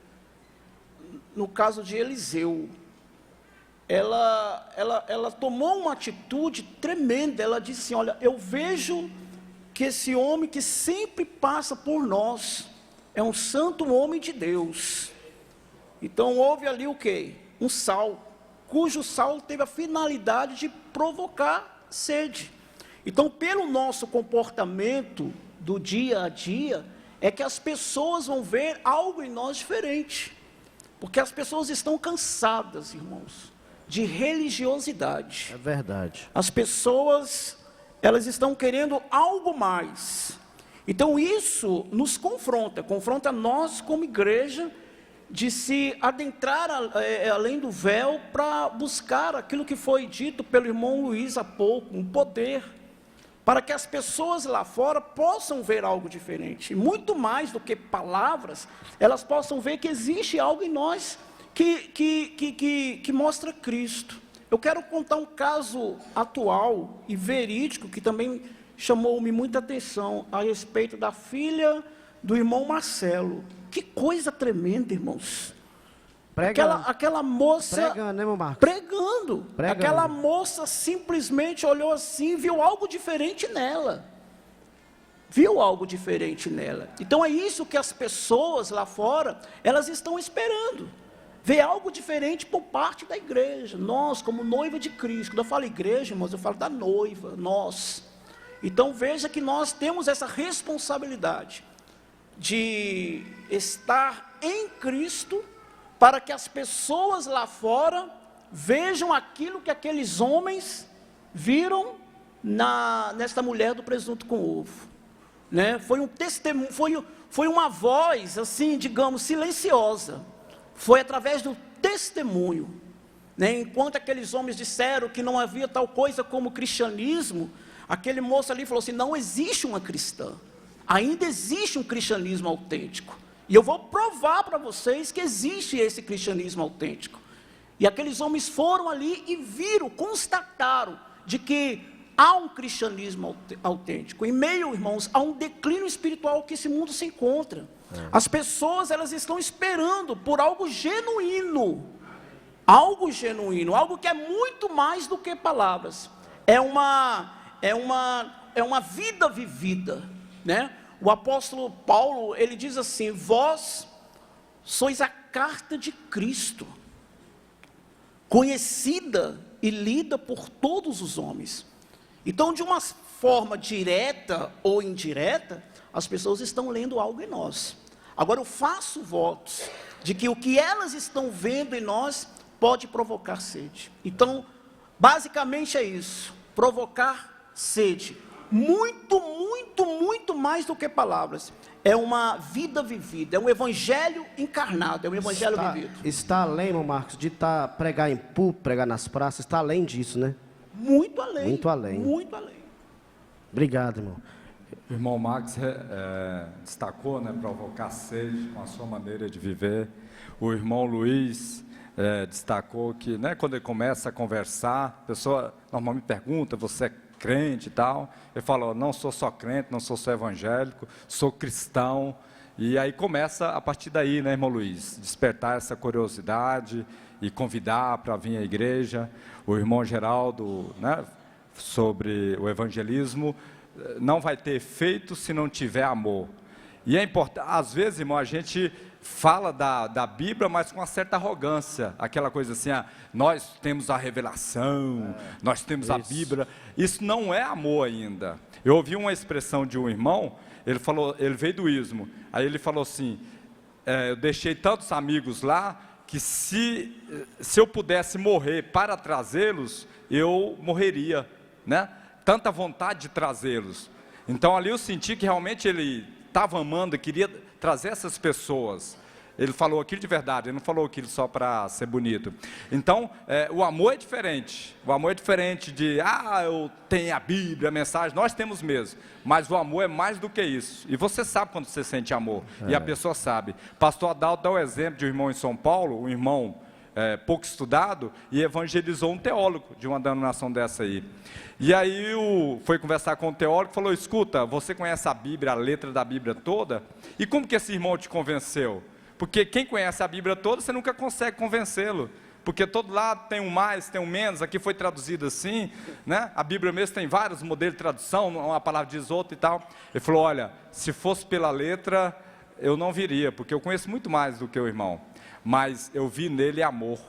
no caso de Eliseu, ela tomou uma atitude tremenda. Ela disse assim: olha, eu vejo que esse homem que sempre passa por nós é um santo homem de Deus. Então houve ali o quê? Um sal, cujo sal teve a finalidade de provocar sede. Então, pelo nosso comportamento do dia a dia, é que as pessoas vão ver algo em nós diferente. Porque as pessoas estão cansadas, irmãos, de religiosidade. É verdade. As pessoas, elas estão querendo algo mais. Então isso nos confronta nós como igreja, de se adentrar além do véu para buscar aquilo que foi dito pelo irmão Luiz há pouco, um poder, para que as pessoas lá fora possam ver algo diferente, e muito mais do que palavras, elas possam ver que existe algo em nós que mostra Cristo. Eu quero contar um caso atual e verídico, que também chamou-me muita atenção, a respeito da filha do irmão Marcelo. Que coisa tremenda, irmãos. Aquela moça Pregando, né, irmão Marcos? pregando. Pregando. Aquela moça simplesmente olhou assim e viu algo diferente nela. Viu algo diferente nela. Então é isso que as pessoas lá fora, elas estão esperando. Ver algo diferente por parte da igreja. Nós, como noiva de Cristo. Quando eu falo igreja, irmãos, eu falo da noiva, nós. Então veja que nós temos essa responsabilidade de estar em Cristo, para que as pessoas lá fora vejam aquilo que aqueles homens viram nesta mulher do presunto com ovo, né? Foi um testemunho, foi uma voz, assim, digamos, silenciosa. Foi através do testemunho, né? Enquanto aqueles homens disseram que não havia tal coisa como cristianismo, aquele moço ali falou assim: não existe uma cristã, ainda existe um cristianismo autêntico. E eu vou provar para vocês que existe esse cristianismo autêntico. E aqueles homens foram ali e viram, constataram de que há um cristianismo autêntico. Em meio, irmãos, a um declínio espiritual que esse mundo se encontra. As pessoas, elas estão esperando por algo genuíno. Algo genuíno, algo que é muito mais do que palavras. É uma vida vivida, né? O apóstolo Paulo, ele diz assim: vós sois a carta de Cristo, conhecida e lida por todos os homens. Então, de uma forma direta ou indireta, as pessoas estão lendo algo em nós. Agora, eu faço votos de que o que elas estão vendo em nós pode provocar sede. Então, basicamente é isso: provocar sede. Muito, muito, muito mais do que palavras. É uma vida vivida, é um evangelho encarnado, é um evangelho vivido. Está além, irmão Marcos, de pregar em púlpito, pregar nas praças, está além disso, né? Muito além. Muito além. Muito além. Obrigado, irmão. O irmão Max destacou, né, provocar sede com a sua maneira de viver. O irmão Luiz destacou que, né, quando ele começa a conversar, a pessoa normalmente pergunta: você é crente e tal? Ele falou: não sou só crente, não sou só evangélico, sou cristão. E aí começa a partir daí, né, irmão Luiz, despertar essa curiosidade e convidar para vir à igreja. O irmão Geraldo, né, sobre o evangelismo, não vai ter efeito se não tiver amor. E é importante, às vezes, irmão, a gente fala da Bíblia, mas com uma certa arrogância, aquela coisa assim: nós temos a revelação, nós temos a Bíblia. Isso não é amor ainda. Eu ouvi uma expressão de um irmão, ele veio do ismo, aí ele falou assim: eu deixei tantos amigos lá, que se eu pudesse morrer para trazê-los, eu morreria, né? Tanta vontade de trazê-los. Então ali eu senti que realmente ele estava amando e queria trazer essas pessoas. Ele falou aquilo de verdade, ele não falou aquilo só para ser bonito. Então, o amor é diferente. O amor é diferente de, eu tenho a Bíblia, a mensagem, nós temos mesmo. Mas o amor é mais do que isso. E você sabe quando você sente amor. E a pessoa sabe. Pastor Adalto dá o exemplo de um irmão em São Paulo, um irmão pouco estudado, e evangelizou um teólogo de uma denominação dessa aí. E aí foi conversar com o teólogo e falou: escuta, você conhece a Bíblia, a letra da Bíblia toda? E como que esse irmão te convenceu? Porque quem conhece a Bíblia toda, você nunca consegue convencê-lo. Porque todo lado tem um mais, tem um menos, aqui foi traduzido assim, né? A Bíblia mesmo tem vários modelos de tradução, uma palavra diz outra e tal. Ele falou, olha, se fosse pela letra, eu não viria, porque eu conheço muito mais do que o irmão. Mas eu vi nele amor,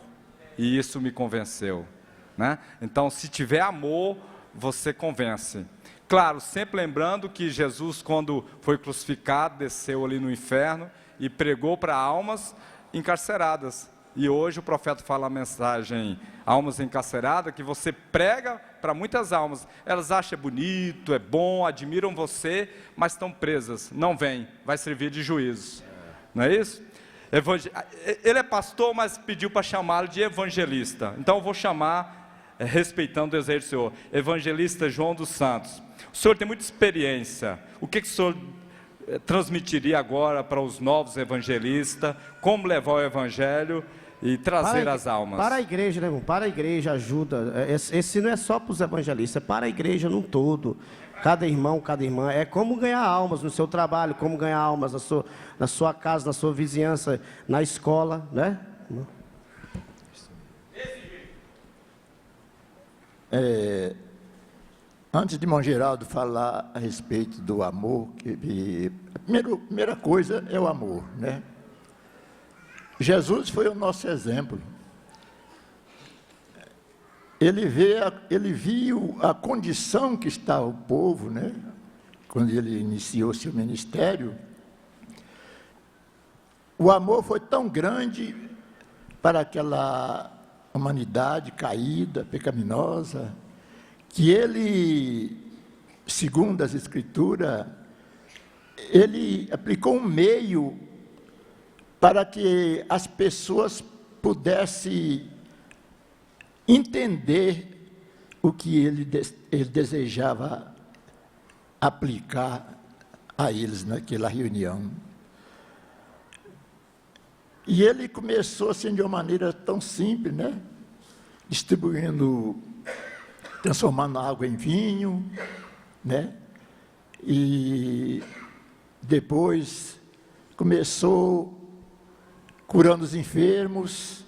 e isso me convenceu, né? Então, se tiver amor, você convence. Claro, sempre lembrando que Jesus, quando foi crucificado, desceu ali no inferno e pregou para almas encarceradas. E hoje o profeta fala a mensagem, almas encarceradas, que você prega para muitas almas. Elas acham bonito, é bom, admiram você, mas estão presas. Não vem, vai servir de juízo. Não é isso? Ele é pastor, mas pediu para chamá-lo de evangelista. Então eu vou chamar, respeitando o desejo do Senhor, evangelista João dos Santos. O senhor tem muita experiência. O que o senhor transmitiria agora para os novos evangelistas? Como levar o evangelho e trazer as almas? Para a igreja, né, irmão? Para a igreja, ajuda. Esse não é só para os evangelistas, é para a igreja num todo. Cada irmão, cada irmã. É como ganhar almas no seu trabalho, como ganhar almas na sua casa, na sua vizinhança, na escola, né? Antes de irmão Geraldo falar a respeito do amor, a primeira coisa é o amor, né? Jesus foi o nosso exemplo. Ele viu a condição que está o povo, né? Quando ele iniciou seu ministério. O amor foi tão grande para aquela humanidade caída, pecaminosa, que ele, segundo as Escrituras, ele aplicou um meio para que as pessoas pudessem entender o que ele desejava aplicar a eles naquela reunião. E ele começou assim de uma maneira tão simples, né? Transformando a água em vinho, né? E depois começou curando os enfermos,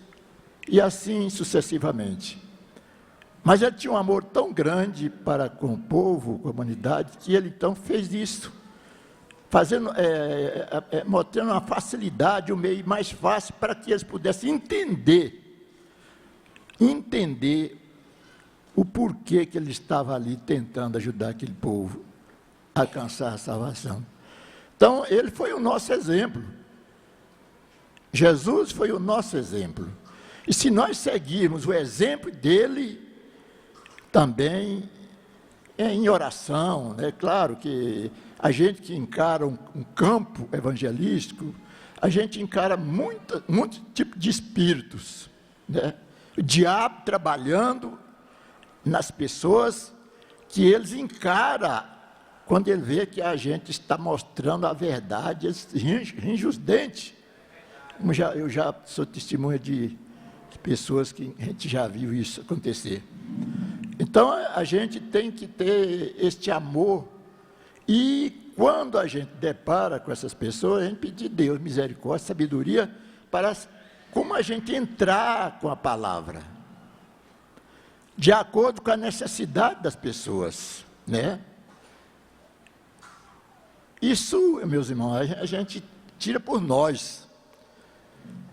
e assim sucessivamente. Mas ele tinha um amor tão grande para com o povo, com a humanidade, que ele então fez isso, mostrando uma facilidade, um meio mais fácil para que eles pudessem entender o porquê que ele estava ali tentando ajudar aquele povo a alcançar a salvação. Então, ele foi o nosso exemplo. Jesus foi o nosso exemplo. E se nós seguirmos o exemplo dele, também em oração, né? Claro que a gente que encara um campo evangelístico, a gente encara muito tipo de espíritos, né? O diabo trabalhando nas pessoas, que eles encaram, quando ele vê que a gente está mostrando a verdade, eles ringem os dentes. Eu já sou testemunha de pessoas que a gente já viu isso acontecer. Então, a gente tem que ter este amor, e quando a gente depara com essas pessoas, a gente pedir a Deus misericórdia, sabedoria, para como a gente entrar com a palavra, de acordo com a necessidade das pessoas, né? Isso, meus irmãos, a gente tira por nós.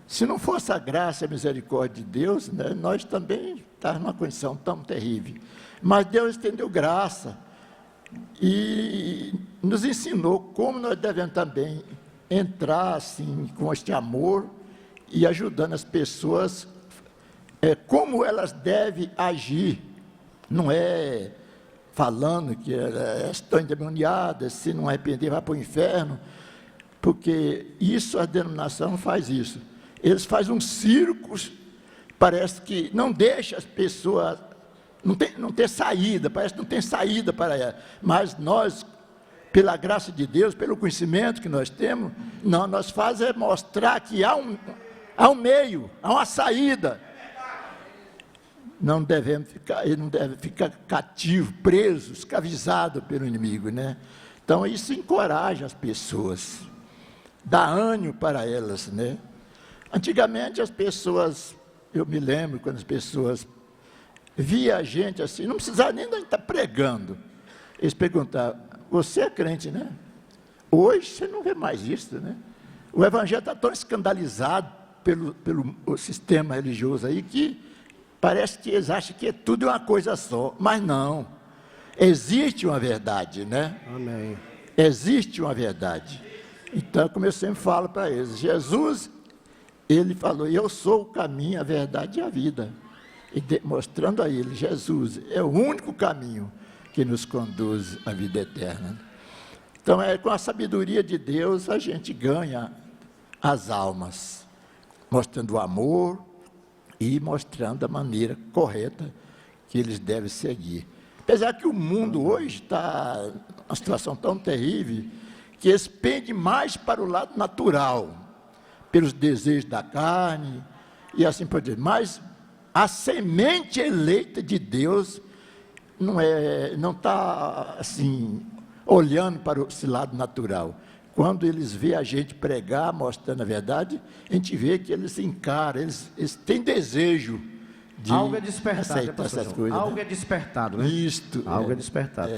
Se não fosse a graça e a misericórdia de Deus, né, nós também estávamos numa condição tão terrível. Mas Deus estendeu graça e nos ensinou como nós devemos também entrar assim, com este amor e ajudando as pessoas, como elas devem agir. Não é falando que elas estão endemoniadas, se não arrepender vai para o inferno, porque isso, a denominação faz isso. Eles fazem um circo, parece que não deixa as pessoas, não tem saída, parece que não tem saída para ela. Mas nós, pela graça de Deus, pelo conhecimento que nós temos, nós fazemos é mostrar que há um meio, há uma saída. Ele não deve ficar cativo, preso, escravizado pelo inimigo, né? Então isso encoraja as pessoas. dar ânimo para elas, né? Antigamente as pessoas, eu me lembro quando as pessoas via a gente assim, não precisava nem da gente estar pregando. Eles perguntavam, você é crente, né? Hoje você não vê mais isso, né? O evangelho está tão escandalizado pelo sistema religioso aí que parece que eles acham que tudo é uma coisa só, mas não. Existe uma verdade, né? Amém. Existe uma verdade. Então, como eu sempre falo para eles, Jesus, ele falou, eu sou o caminho, a verdade e a vida. E mostrando a ele, Jesus é o único caminho que nos conduz à vida eterna. Então, com a sabedoria de Deus, a gente ganha as almas, mostrando o amor e mostrando a maneira correta que eles devem seguir. Apesar que o mundo hoje está uma situação tão terrível, que eles pendem mais para o lado natural, pelos desejos da carne, e assim por diante. Mas a semente eleita de Deus não está assim, olhando para esse lado natural. Quando eles veem a gente pregar, mostrando a verdade, a gente vê que eles encaram, eles têm desejo de algo é despertado, aceitar essas coisas. Algo né? é despertado, né? Isto. Algo é despertado.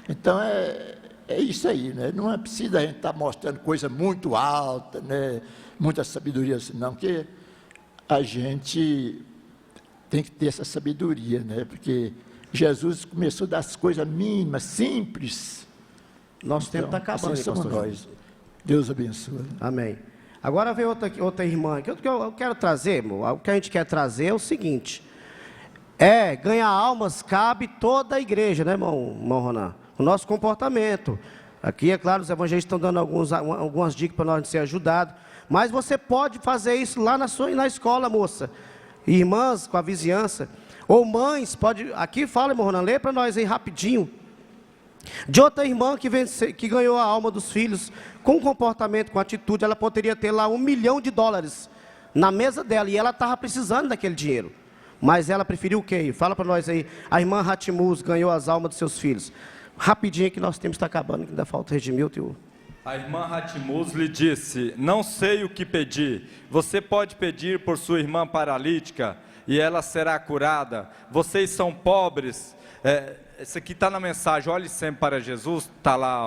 Então, é isso aí, né? Não é preciso a gente estar mostrando coisa muito alta, né? Muita sabedoria assim, não, porque a gente tem que ter essa sabedoria, né? Porque Jesus começou das coisas mínimas, simples. Nosso tempo está acabando, assim somos pastor nós. Deus abençoe. Amém. Agora vem outra irmã. O que eu quero trazer, irmão, o que a gente quer trazer é o seguinte. Ganhar almas cabe toda a igreja, né, irmão Ronan? O nosso comportamento. Aqui, é claro, os evangelistas estão dando algumas dicas para nós ser ajudados. Mas você pode fazer isso lá na escola, moça. Irmãs com a vizinhança. Ou mães, aqui fala, irmão Ronan, lê para nós aí rapidinho. De outra irmã que ganhou a alma dos filhos, com comportamento, com atitude, ela poderia ter lá $1 milhão na mesa dela, e ela estava precisando daquele dinheiro. Mas ela preferiu o quê? Fala para nós aí. A irmã Ratimuz ganhou as almas dos seus filhos. Rapidinho que nosso tempo está acabando, que ainda falta o Regimilton. A irmã Ratimuz lhe disse, não sei o que pedir. Você pode pedir por sua irmã paralítica e ela será curada. Vocês são pobres. Isso aqui está na mensagem, olhe sempre para Jesus, está lá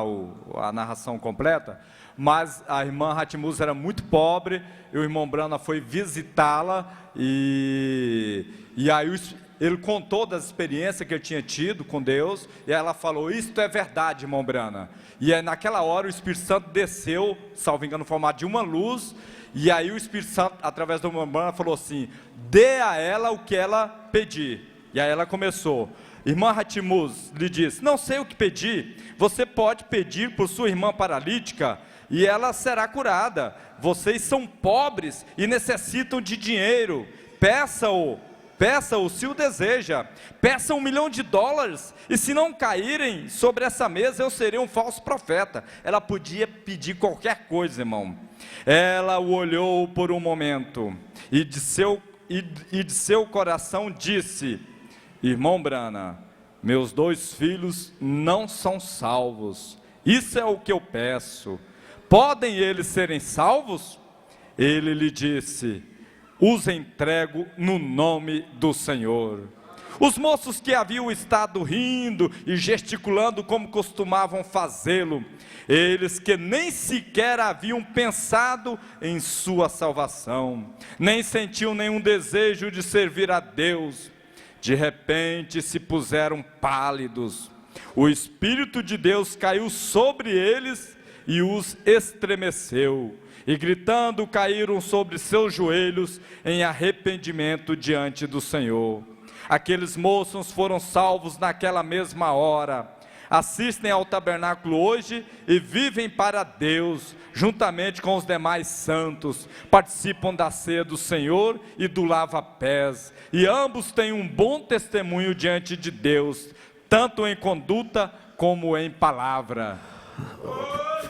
a narração completa. Mas a irmã Ratimuz era muito pobre, e o irmão Brana foi visitá-la, e aí ele contou das experiências que ele tinha tido com Deus, e ela falou, isto é verdade, irmão Brana. E aí, naquela hora o Espírito Santo desceu, salvo engano, no formato de uma luz, e aí o Espírito Santo, através do irmão Brana, falou assim, dê a ela o que ela pedir. E aí ela começou. Irmã Ratimuz lhe disse, não sei o que pedir, você pode pedir por sua irmã paralítica, e ela será curada. Vocês são pobres e necessitam de dinheiro, peça-o se o deseja, peça $1 milhão, e se não caírem sobre essa mesa, eu serei um falso profeta. Ela podia pedir qualquer coisa, irmão. Ela o olhou por um momento, e de seu coração disse, irmão Brana, meus 2 filhos não são salvos, isso é o que eu peço, podem eles serem salvos? Ele lhe disse, os entrego no nome do Senhor. Os moços que haviam estado rindo e gesticulando como costumavam fazê-lo, eles que nem sequer haviam pensado em sua salvação, nem sentiam nenhum desejo de servir a Deus, de repente se puseram pálidos. O Espírito de Deus caiu sobre eles e os estremeceu, e gritando caíram sobre seus joelhos em arrependimento diante do Senhor. Aqueles moços foram salvos naquela mesma hora, assistem ao tabernáculo hoje e vivem para Deus, juntamente com os demais santos, participam da ceia do Senhor e do lava-pés, e ambos têm um bom testemunho diante de Deus, tanto em conduta como em palavra.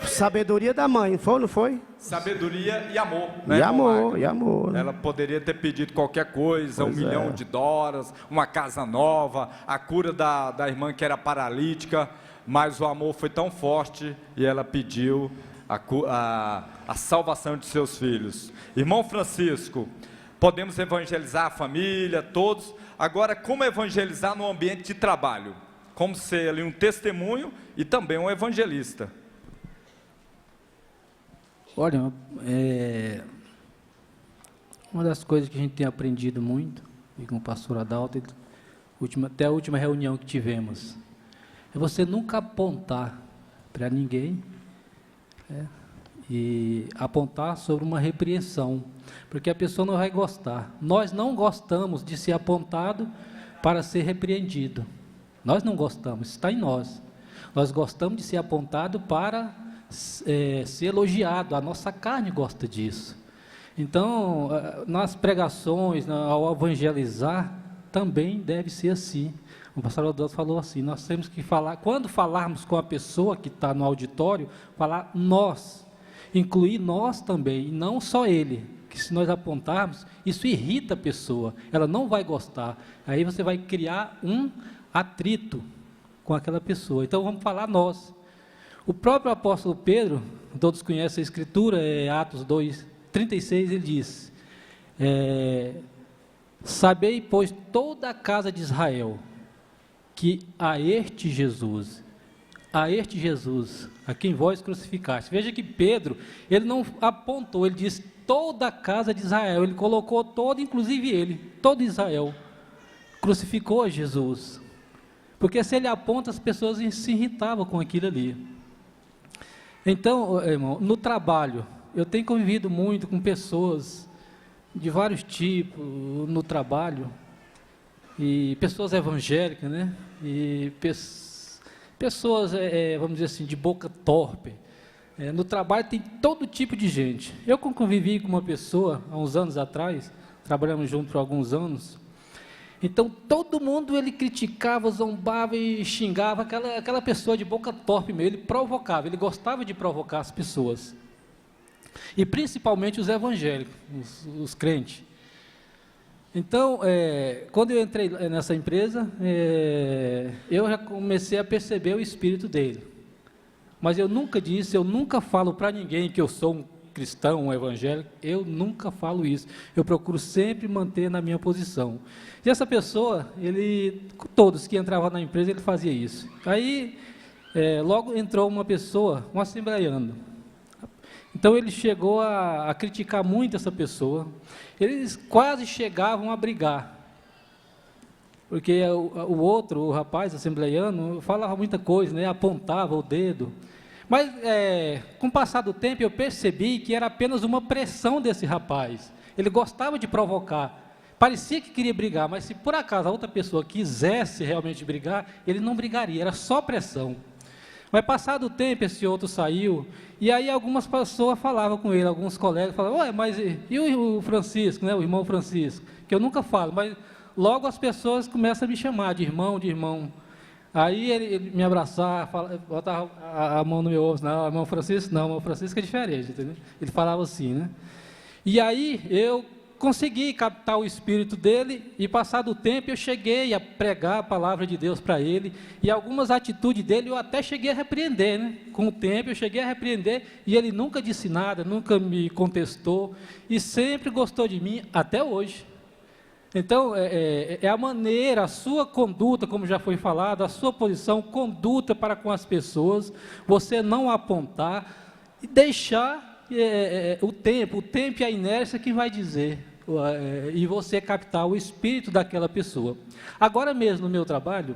Sabedoria da mãe, não foi? Sabedoria e amor, né, e amor. Ela poderia ter pedido qualquer coisa, $1 milhão, uma casa nova, a cura da irmã que era paralítica, mas o amor foi tão forte e ela pediu a salvação de seus filhos. Irmão Francisco, podemos evangelizar a família, todos. Agora, como evangelizar no ambiente de trabalho? Como ser ali um testemunho e também um evangelista? Olha, uma das coisas que a gente tem aprendido muito, e com o pastor Adalto, até a última reunião que tivemos, é você nunca apontar para ninguém, e apontar sobre uma repreensão, porque a pessoa não vai gostar. Nós não gostamos de ser apontado para ser repreendido. Nós não gostamos, está em nós. Nós gostamos de ser apontado para ser elogiado, a nossa carne gosta disso. Então, nas pregações, ao evangelizar, também deve ser assim. O pastor Adolfo falou assim, nós temos que falar, quando falarmos com a pessoa que está no auditório, falar nós, incluir nós também, e não só ele, que se nós apontarmos, isso irrita a pessoa, ela não vai gostar, aí você vai criar um atrito com aquela pessoa. Então vamos falar nós. O próprio apóstolo Pedro, todos conhecem a escritura, Atos 2:36, ele diz, sabei, pois, toda a casa de Israel, que a este Jesus, a quem vós crucificaste. Veja que Pedro, ele não apontou, ele diz toda a casa de Israel, ele colocou todo, inclusive ele, todo Israel, crucificou a Jesus. Porque se ele aponta, as pessoas se irritavam com aquilo ali. Então, irmão, no trabalho, eu tenho convivido muito com pessoas de vários tipos no trabalho, e pessoas evangélicas, né? E pessoas, vamos dizer assim, de boca torpe. No trabalho tem todo tipo de gente. Eu convivi com uma pessoa, há uns anos atrás, trabalhamos juntos por alguns anos, então todo mundo ele criticava, zombava e xingava aquela pessoa de boca torpe mesmo, ele provocava, ele gostava de provocar as pessoas. E principalmente os evangélicos, os crentes. Então, quando eu entrei nessa empresa, eu já comecei a perceber o espírito dele. Mas eu nunca falo para ninguém que eu sou um cristão, um evangélico, eu nunca falo isso. Eu procuro sempre manter na minha posição. E essa pessoa, todos que entravam na empresa, ele fazia isso. Aí, logo entrou uma pessoa, um assembleiano. Então ele chegou a criticar muito essa pessoa, eles quase chegavam a brigar, porque o rapaz assembleiano, falava muita coisa, né, apontava o dedo, mas com o passar do tempo eu percebi que era apenas uma pressão desse rapaz, ele gostava de provocar, parecia que queria brigar, mas se por acaso a outra pessoa quisesse realmente brigar, ele não brigaria, era só pressão. Mas passado o tempo, esse outro saiu, e aí algumas pessoas falavam com ele, alguns colegas falavam, ué, mas e o Francisco, né, o irmão Francisco, que eu nunca falo, mas logo as pessoas começam a me chamar de irmão. Aí ele me abraçava, botava a mão no meu ombro, não, irmão Francisco não, irmão Francisco é diferente, entendeu? Ele falava assim, né? E aí eu consegui captar o espírito dele, e passado o tempo eu cheguei a pregar a palavra de Deus para ele, e algumas atitudes dele eu até cheguei a repreender, né? Com o tempo eu cheguei a repreender, e ele nunca disse nada, nunca me contestou, e sempre gostou de mim, até hoje. Então, é a maneira, a sua conduta, como já foi falado, a sua posição, conduta para com as pessoas, você não apontar, e deixar o tempo e a inércia que vai dizer, e você captar o espírito daquela pessoa. Agora mesmo no meu trabalho,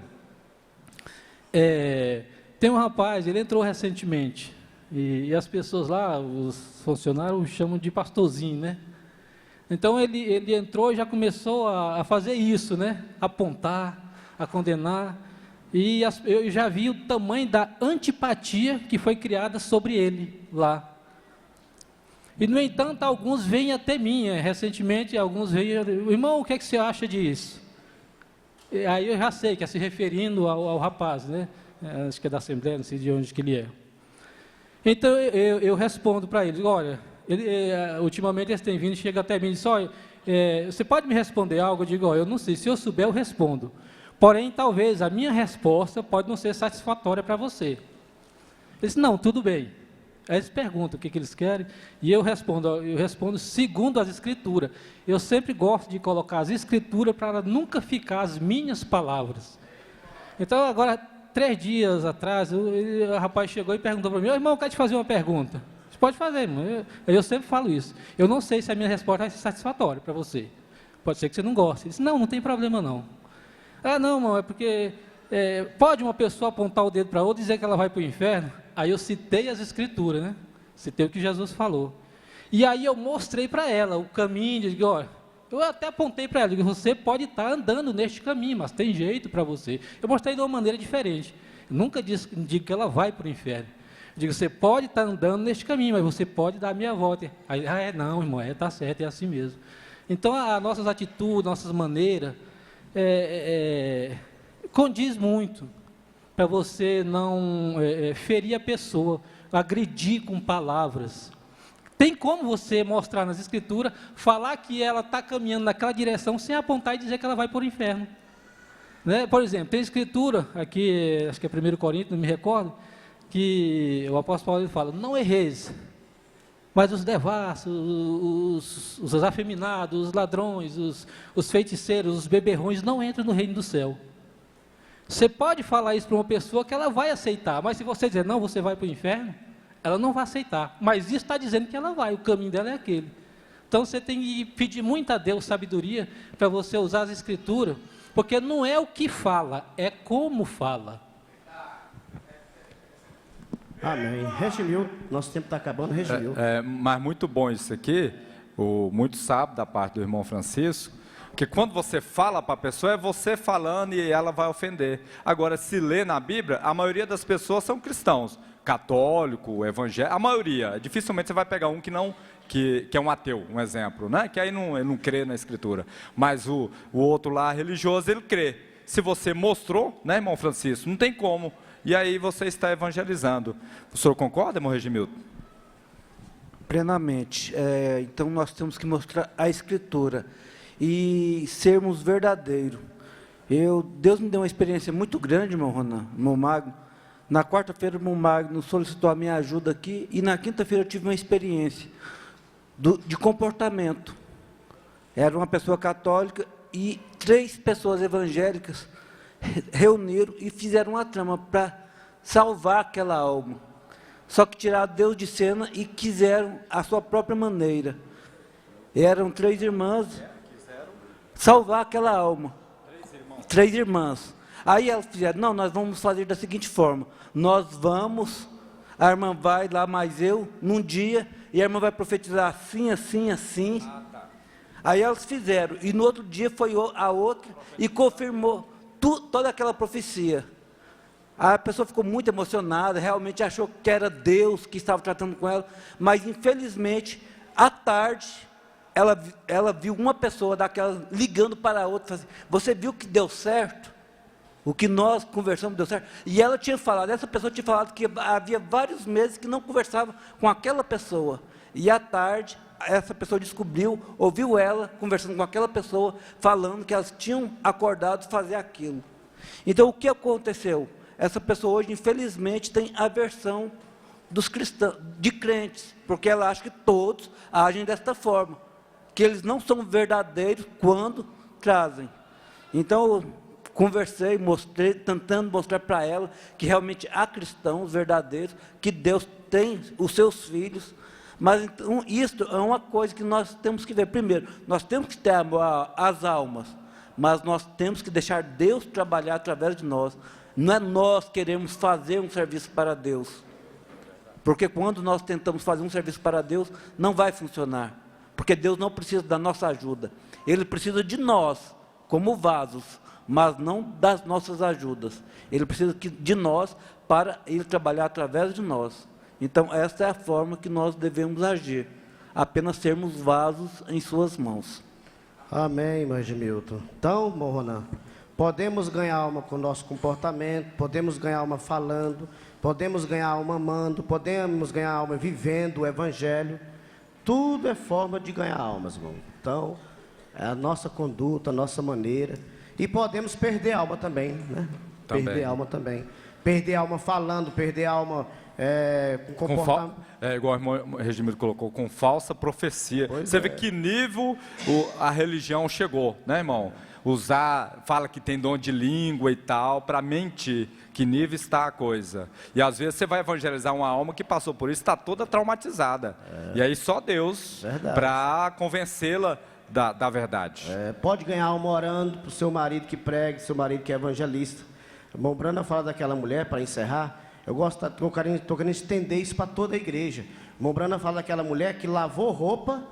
tem um rapaz, ele entrou recentemente, e as pessoas lá, os funcionários, chamam de pastorzinho, né? Então ele entrou e já começou a fazer isso, né? Apontar, a condenar, e eu já vi o tamanho da antipatia que foi criada sobre ele lá. E, no entanto, alguns vêm até mim, recentemente, alguns veio, irmão, o que é que você acha disso? E aí eu já sei que é se referindo ao rapaz, né? Acho que é da Assembleia, não sei de onde que ele é. Então, eu respondo para ele, olha, ultimamente eles têm vindo, chega até mim e diz, olha, você pode me responder algo? Eu digo, olha, eu não sei, se eu souber eu respondo. Porém, talvez a minha resposta pode não ser satisfatória para você. Ele disse, não, tudo bem. Aí eles perguntam o que eles querem, e eu respondo segundo as Escrituras. Eu sempre gosto de colocar as Escrituras para nunca ficar as minhas palavras. Então, agora, 3 dias atrás, o rapaz chegou e perguntou para mim: "Ô, irmão, eu quero te fazer uma pergunta." Você pode fazer, irmão. Eu sempre falo isso. Eu não sei se a minha resposta vai ser satisfatória para você. Pode ser que você não goste. Ele disse: "Não, não tem problema não." "Ah, não, irmão, é porque pode uma pessoa apontar o dedo para outra e dizer que ela vai para o inferno?" Aí eu citei as Escrituras, né? Citei o que Jesus falou. E aí eu mostrei para ela o caminho, digo: "Olha, eu até apontei para ela, digo, você pode estar andando neste caminho, mas tem jeito para você." Eu mostrei de uma maneira diferente. Eu nunca digo que ela vai para o inferno. Eu digo: "Você pode estar andando neste caminho, mas você pode dar a minha volta." Aí, não, irmão, está certo, é assim mesmo. Então, as nossas atitudes, nossas maneiras, condiz muito para você não ferir a pessoa, agredir com palavras. Tem como você mostrar nas Escrituras, falar que ela está caminhando naquela direção sem apontar e dizer que ela vai para o inferno. Né? Por exemplo, tem Escritura, aqui, acho que é 1 Coríntios, não me recordo, que o apóstolo Paulo fala: "Não erreis, mas os devassos, os afeminados, os ladrões, os feiticeiros, os beberrões não entram no reino do céu." Você pode falar isso para uma pessoa que ela vai aceitar, mas se você dizer: "Não, você vai para o inferno", ela não vai aceitar. Mas isso está dizendo que ela vai, o caminho dela é aquele. Então você tem que pedir muito a Deus sabedoria para você usar as Escrituras, porque não é o que fala, é como fala. Amém. Regimil, nosso tempo está acabando, Regimil. Mas muito bom isso aqui, muito sábio da parte do irmão Francisco, porque quando você fala para a pessoa, é você falando e ela vai ofender. Agora, se lê na Bíblia, a maioria das pessoas são cristãos, católico, evangélico, a maioria. Dificilmente você vai pegar um que é um ateu, um exemplo, né? Que aí ele não crê na Escritura. Mas o outro lá, religioso, ele crê. Se você mostrou, né, irmão Francisco, não tem como. E aí você está evangelizando. O senhor concorda, irmão Regimilton? Plenamente. Então nós temos que mostrar a Escritura e sermos verdadeiros. Deus me deu uma experiência muito grande, irmão Ronan, irmão Magno. Na quarta-feira, o irmão Magno solicitou a minha ajuda aqui, e na quinta-feira eu tive uma experiência de comportamento. Era uma pessoa católica e 3 pessoas evangélicas reuniram e fizeram uma trama para salvar aquela alma. Só que tiraram Deus de cena e quiseram a sua própria maneira. Eram 3 irmãs salvar aquela alma. 3 irmãs. Aí elas fizeram: "Não, nós vamos fazer da seguinte forma, a irmã vai lá, mais eu, num dia, e a irmã vai profetizar assim, assim, assim." Aí elas fizeram, e no outro dia foi a outra, e confirmou toda aquela profecia. A pessoa ficou muito emocionada, realmente achou que era Deus que estava tratando com ela, mas infelizmente, à tarde, ela viu uma pessoa daquela ligando para a outra, assim: "Você viu que deu certo? O que nós conversamos deu certo?" E ela tinha falado, essa pessoa tinha falado que havia vários meses que não conversava com aquela pessoa. E à tarde, essa pessoa ouviu ela conversando com aquela pessoa, falando que elas tinham acordado fazer aquilo. Então, o que aconteceu? Essa pessoa hoje, infelizmente, tem aversão dos cristãos, de crentes, porque ela acha que todos agem desta forma, que eles não são verdadeiros quando trazem. Então, eu conversei, mostrei, tentando mostrar para ela que realmente há cristãos verdadeiros, que Deus tem os seus filhos. Mas então, isso é uma coisa que nós temos que ver. Primeiro, nós temos que ter amor às almas, mas nós temos que deixar Deus trabalhar através de nós. Não é nós queremos fazer um serviço para Deus, porque quando nós tentamos fazer um serviço para Deus, não vai funcionar, porque Deus não precisa da nossa ajuda, Ele precisa de nós, como vasos, mas não das nossas ajudas. Ele precisa de nós para Ele trabalhar através de nós. Então, essa é a forma que nós devemos agir, apenas sermos vasos em suas mãos. Amém, irmão Regimilton. Então, irmão Ronan, podemos ganhar alma com o nosso comportamento, podemos ganhar alma falando, podemos ganhar alma amando, podemos ganhar alma vivendo o Evangelho. Tudo é forma de ganhar almas, irmão. Então, é a nossa conduta, a nossa maneira. E podemos perder alma também, né? Perder alma também. Perder alma falando, perder alma Igual o irmão Regimiro colocou, com falsa profecia. Você vê que nível a religião chegou, né, irmão? Fala que tem dom de língua e tal, para mentir. Que nível está a coisa? E às vezes você vai evangelizar uma alma que passou por isso, está toda traumatizada. E aí só Deus para convencê-la da verdade. Pode ganhar alma orando para o seu marido que prega, seu marido que é evangelista. O irmão Brana fala daquela mulher, para encerrar, estou querendo estender isso para toda a igreja. O irmão Brana fala daquela mulher que lavou roupa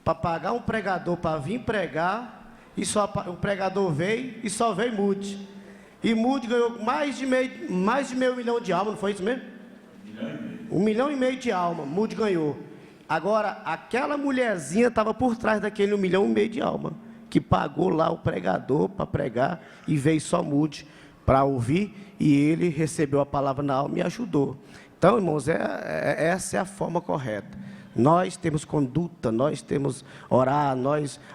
para pagar um pregador para vir pregar, e o pregador veio e só veio Mude. E Mude ganhou mais de meio milhão de almas, não foi isso mesmo? 1,5 milhão de almas, Mude ganhou. Agora, aquela mulherzinha estava por trás daquele 1,5 milhão de almas, que pagou lá o pregador para pregar, e veio só Mude para ouvir, e ele recebeu a palavra na alma e ajudou. Então, irmãos, essa é a forma correta. Nós temos conduta, nós temos orar,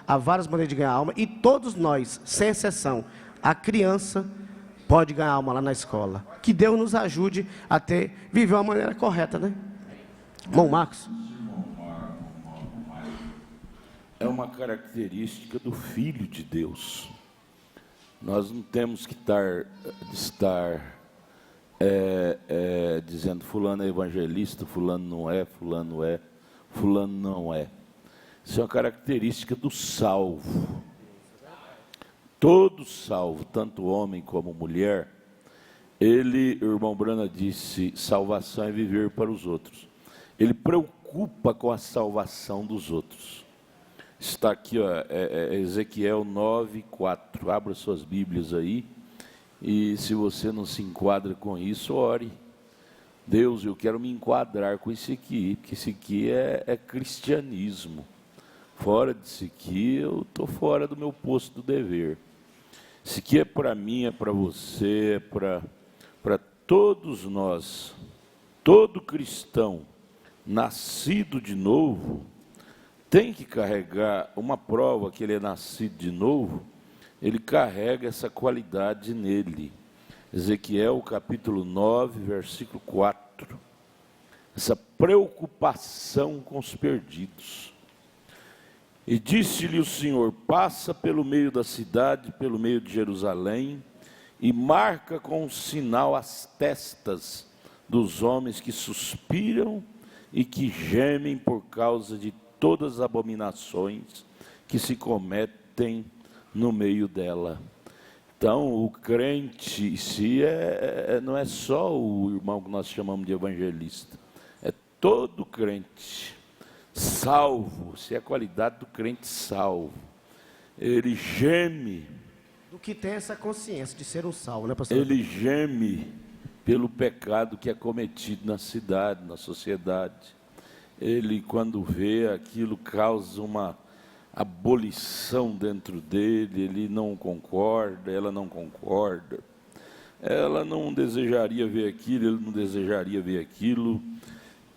há várias maneiras de ganhar alma, e todos nós, sem exceção, a criança pode ganhar alma lá na escola. Que Deus nos ajude a viver uma maneira correta, né? Bom, Marcos. É uma característica do Filho de Deus. Nós não temos que estar dizendo fulano é evangelista, fulano não é, fulano é, fulano não é. Isso é uma característica do salvo. Todo salvo, tanto homem como mulher, o irmão Brana disse, salvação é viver para os outros. Ele preocupa com a salvação dos outros. Está aqui, ó, Ezequiel 9:4. Abra suas Bíblias aí. E se você não se enquadra com isso, ore. Deus, eu quero me enquadrar com isso aqui, porque isso aqui é cristianismo. Fora disso aqui, eu estou fora do meu posto do dever. Isso aqui é para mim, é para você, é para todos nós. Todo cristão nascido de novo tem que carregar uma prova que ele é nascido de novo, ele carrega essa qualidade nele. Ezequiel capítulo 9, versículo 4. Essa preocupação com os perdidos. E disse-lhe o Senhor, passa pelo meio da cidade, pelo meio de Jerusalém, e marca com um sinal as testas dos homens que suspiram e que gemem por causa de todas as abominações que se cometem no meio dela. Então, o crente em si não é só o irmão que nós chamamos de evangelista, é todo crente. Salvo, se é a qualidade do crente salvo, ele geme. Do que tem essa consciência de ser um salvo, né, pastor? Ele geme pelo pecado que é cometido na cidade, na sociedade. Ele, quando vê aquilo, causa uma abolição dentro dele, ele não concorda, ela não concorda. Ela não desejaria ver aquilo, ele não desejaria ver aquilo.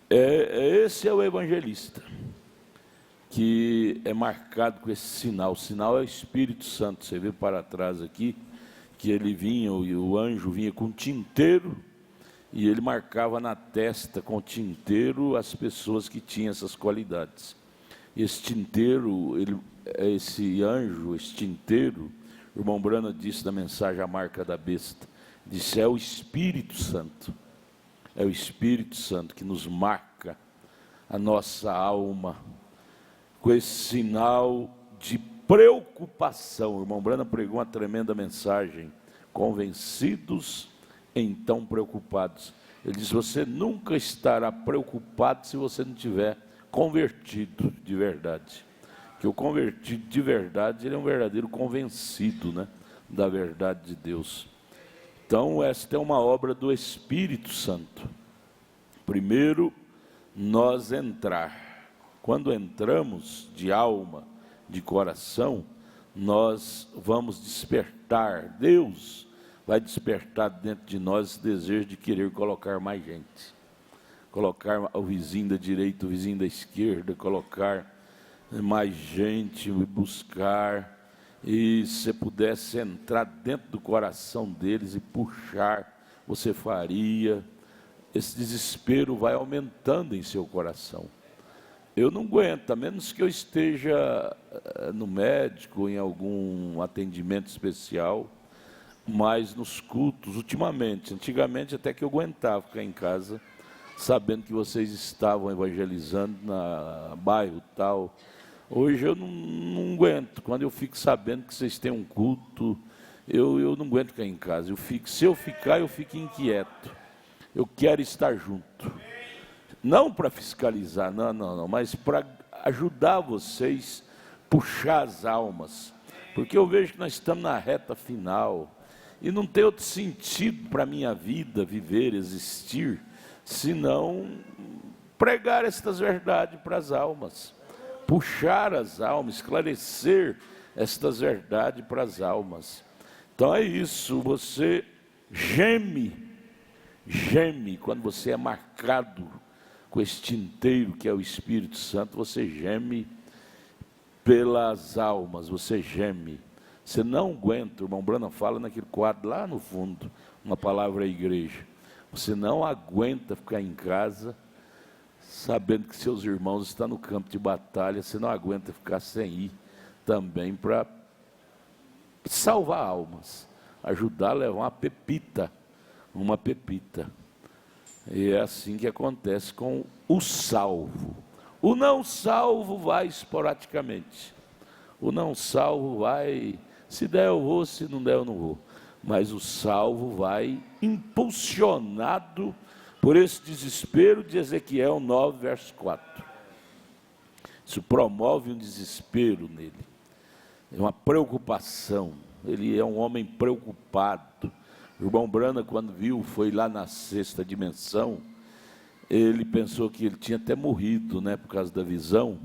Esse é o evangelista, que é marcado com esse sinal. O sinal é o Espírito Santo. Você vê para trás aqui, que ele vinha, o anjo vinha com tinteiro, e ele marcava na testa com tinteiro as pessoas que tinham essas qualidades. Esse tinteiro, esse anjo, esse tinteiro, o irmão Brana disse na mensagem A Marca da Besta, disse, é o Espírito Santo. É o Espírito Santo que nos marca a nossa alma com esse sinal de preocupação. O irmão Brana pregou uma tremenda mensagem, convencidos, então preocupados. Ele diz, você nunca estará preocupado se você não tiver convertido de verdade. Que o convertido de verdade, ele é um verdadeiro convencido, né, da verdade de Deus. Então, esta é uma obra do Espírito Santo. Primeiro, nós entrar. Quando entramos de alma, de coração, nós vamos despertar. Deus vai despertar dentro de nós esse desejo de querer colocar mais gente. Colocar o vizinho da direita, o vizinho da esquerda, colocar mais gente, buscar. E se você pudesse entrar dentro do coração deles e puxar, você faria. esse desespero vai aumentando em seu coração. Eu não aguento, a menos que eu esteja no médico, em algum atendimento especial, mas nos cultos, ultimamente, antigamente até que eu aguentava ficar em casa, sabendo que vocês estavam evangelizando na bairro tal. Hoje eu não aguento, quando eu fico sabendo que vocês têm um culto, eu não aguento ficar em casa. Se eu ficar, eu fico inquieto. Eu quero estar junto. Não para fiscalizar, não, mas para ajudar vocês, puxar as almas. Porque eu vejo que nós estamos na reta final, e não tem outro sentido para a minha vida, viver, existir, senão pregar estas verdades para as almas. Puxar as almas, esclarecer estas verdades para as almas. Então é isso, você geme quando você é marcado com esse tinteiro que é o Espírito Santo, você geme pelas almas, você geme. Você não aguenta, o irmão Branham fala naquele quadro lá no fundo, uma palavra à igreja. Você não aguenta ficar em casa sabendo que seus irmãos estão no campo de batalha, você não aguenta ficar sem ir também para salvar almas, ajudar a levar uma pepita. E é assim que acontece com o salvo. O não salvo vai esporadicamente. O não salvo vai, se der eu vou, se não der eu não vou. Mas o salvo vai impulsionado por esse desespero de Ezequiel 9, verso 4. Isso promove um desespero nele. É uma preocupação. Ele é um homem preocupado. O irmão Branham, quando viu, foi lá na sexta dimensão, ele pensou que ele tinha até morrido, né, por causa da visão,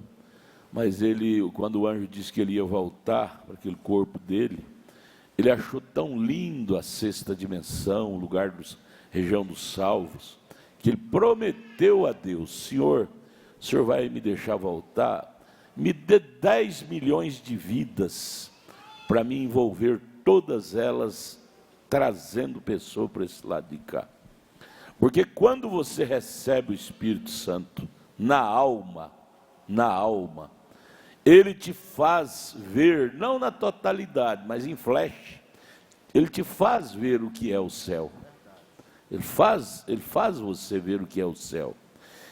mas ele, quando o anjo disse que ele ia voltar para aquele corpo dele, ele achou tão lindo a sexta dimensão, o lugar região dos salvos, que ele prometeu a Deus: Senhor, o Senhor vai me deixar voltar, me dê 10 milhões de vidas para me envolver todas elas, trazendo pessoa para esse lado de cá. Porque quando você recebe o Espírito Santo na alma, ele te faz ver, não na totalidade, mas em flash, ele te faz ver o que é o céu. Ele faz você ver o que é o céu.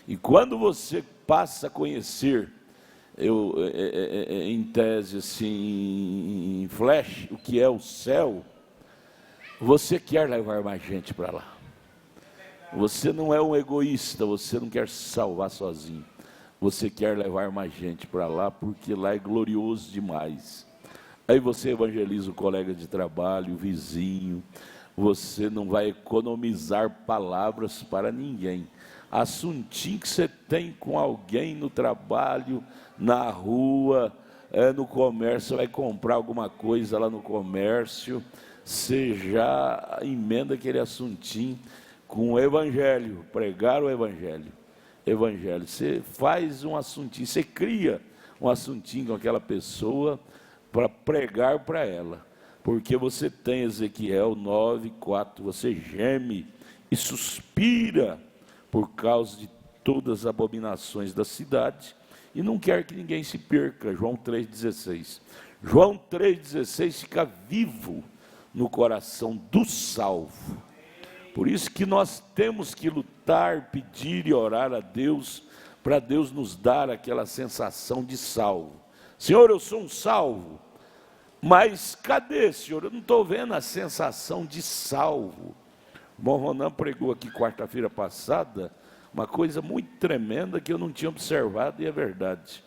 E quando você passa a conhecer, em tese assim, em flash, o que é o céu, você quer levar mais gente para lá. Você não é um egoísta, você não quer se salvar sozinho. Você quer levar mais gente para lá, porque lá é glorioso demais. Aí você evangeliza o colega de trabalho, o vizinho. Você não vai economizar palavras para ninguém. Assuntinho que você tem com alguém no trabalho, na rua, no comércio, você vai comprar alguma coisa lá no comércio, você já emenda aquele assuntinho com o evangelho, pregar o evangelho. Você faz um assuntinho, você cria um assuntinho com aquela pessoa para pregar para ela. Porque você tem Ezequiel 9, 4, você geme e suspira por causa de todas as abominações da cidade e não quer que ninguém se perca. João 3,16. João 3,16 fica vivo no coração do salvo. Por isso que nós temos que lutar, pedir e orar a Deus, para Deus nos dar aquela sensação de salvo. Senhor, eu sou um salvo, mas cadê, Senhor? Eu não estou vendo a sensação de salvo. O irmão Ronan pregou aqui quarta-feira passada, uma coisa muito tremenda que eu não tinha observado e é verdade.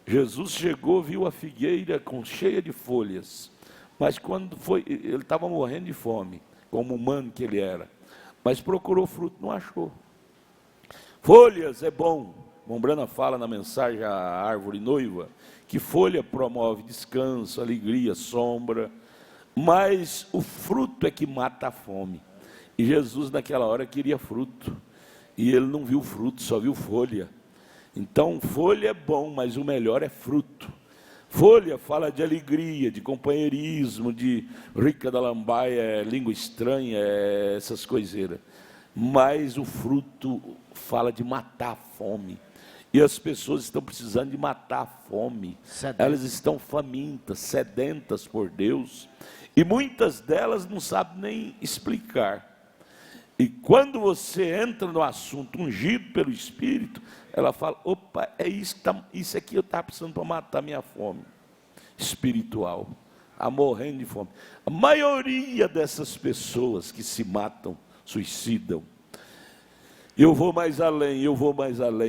Jesus chegou, viu a figueira cheia de folhas, mas quando foi, ele estava morrendo de fome, como humano que ele era. Mas procurou fruto, não achou. Folhas é bom. Mombrana fala na mensagem à árvore noiva, que folha promove descanso, alegria, sombra, mas o fruto é que mata a fome. E Jesus naquela hora queria fruto, e ele não viu fruto, só viu folha. Então folha é bom, mas o melhor é fruto. Folha fala de alegria, de companheirismo, de rica da lambaia, língua estranha, essas coiseiras. mas o fruto fala de matar a fome. E as pessoas estão precisando de matar a fome. Elas estão famintas, sedentas por Deus. E muitas delas não sabem nem explicar. E quando você entra no assunto ungido pelo Espírito, ela fala, opa, é isso aqui eu estava precisando para matar minha fome espiritual. A morrendo de fome. A maioria dessas pessoas que se matam, suicidam. Eu vou mais além.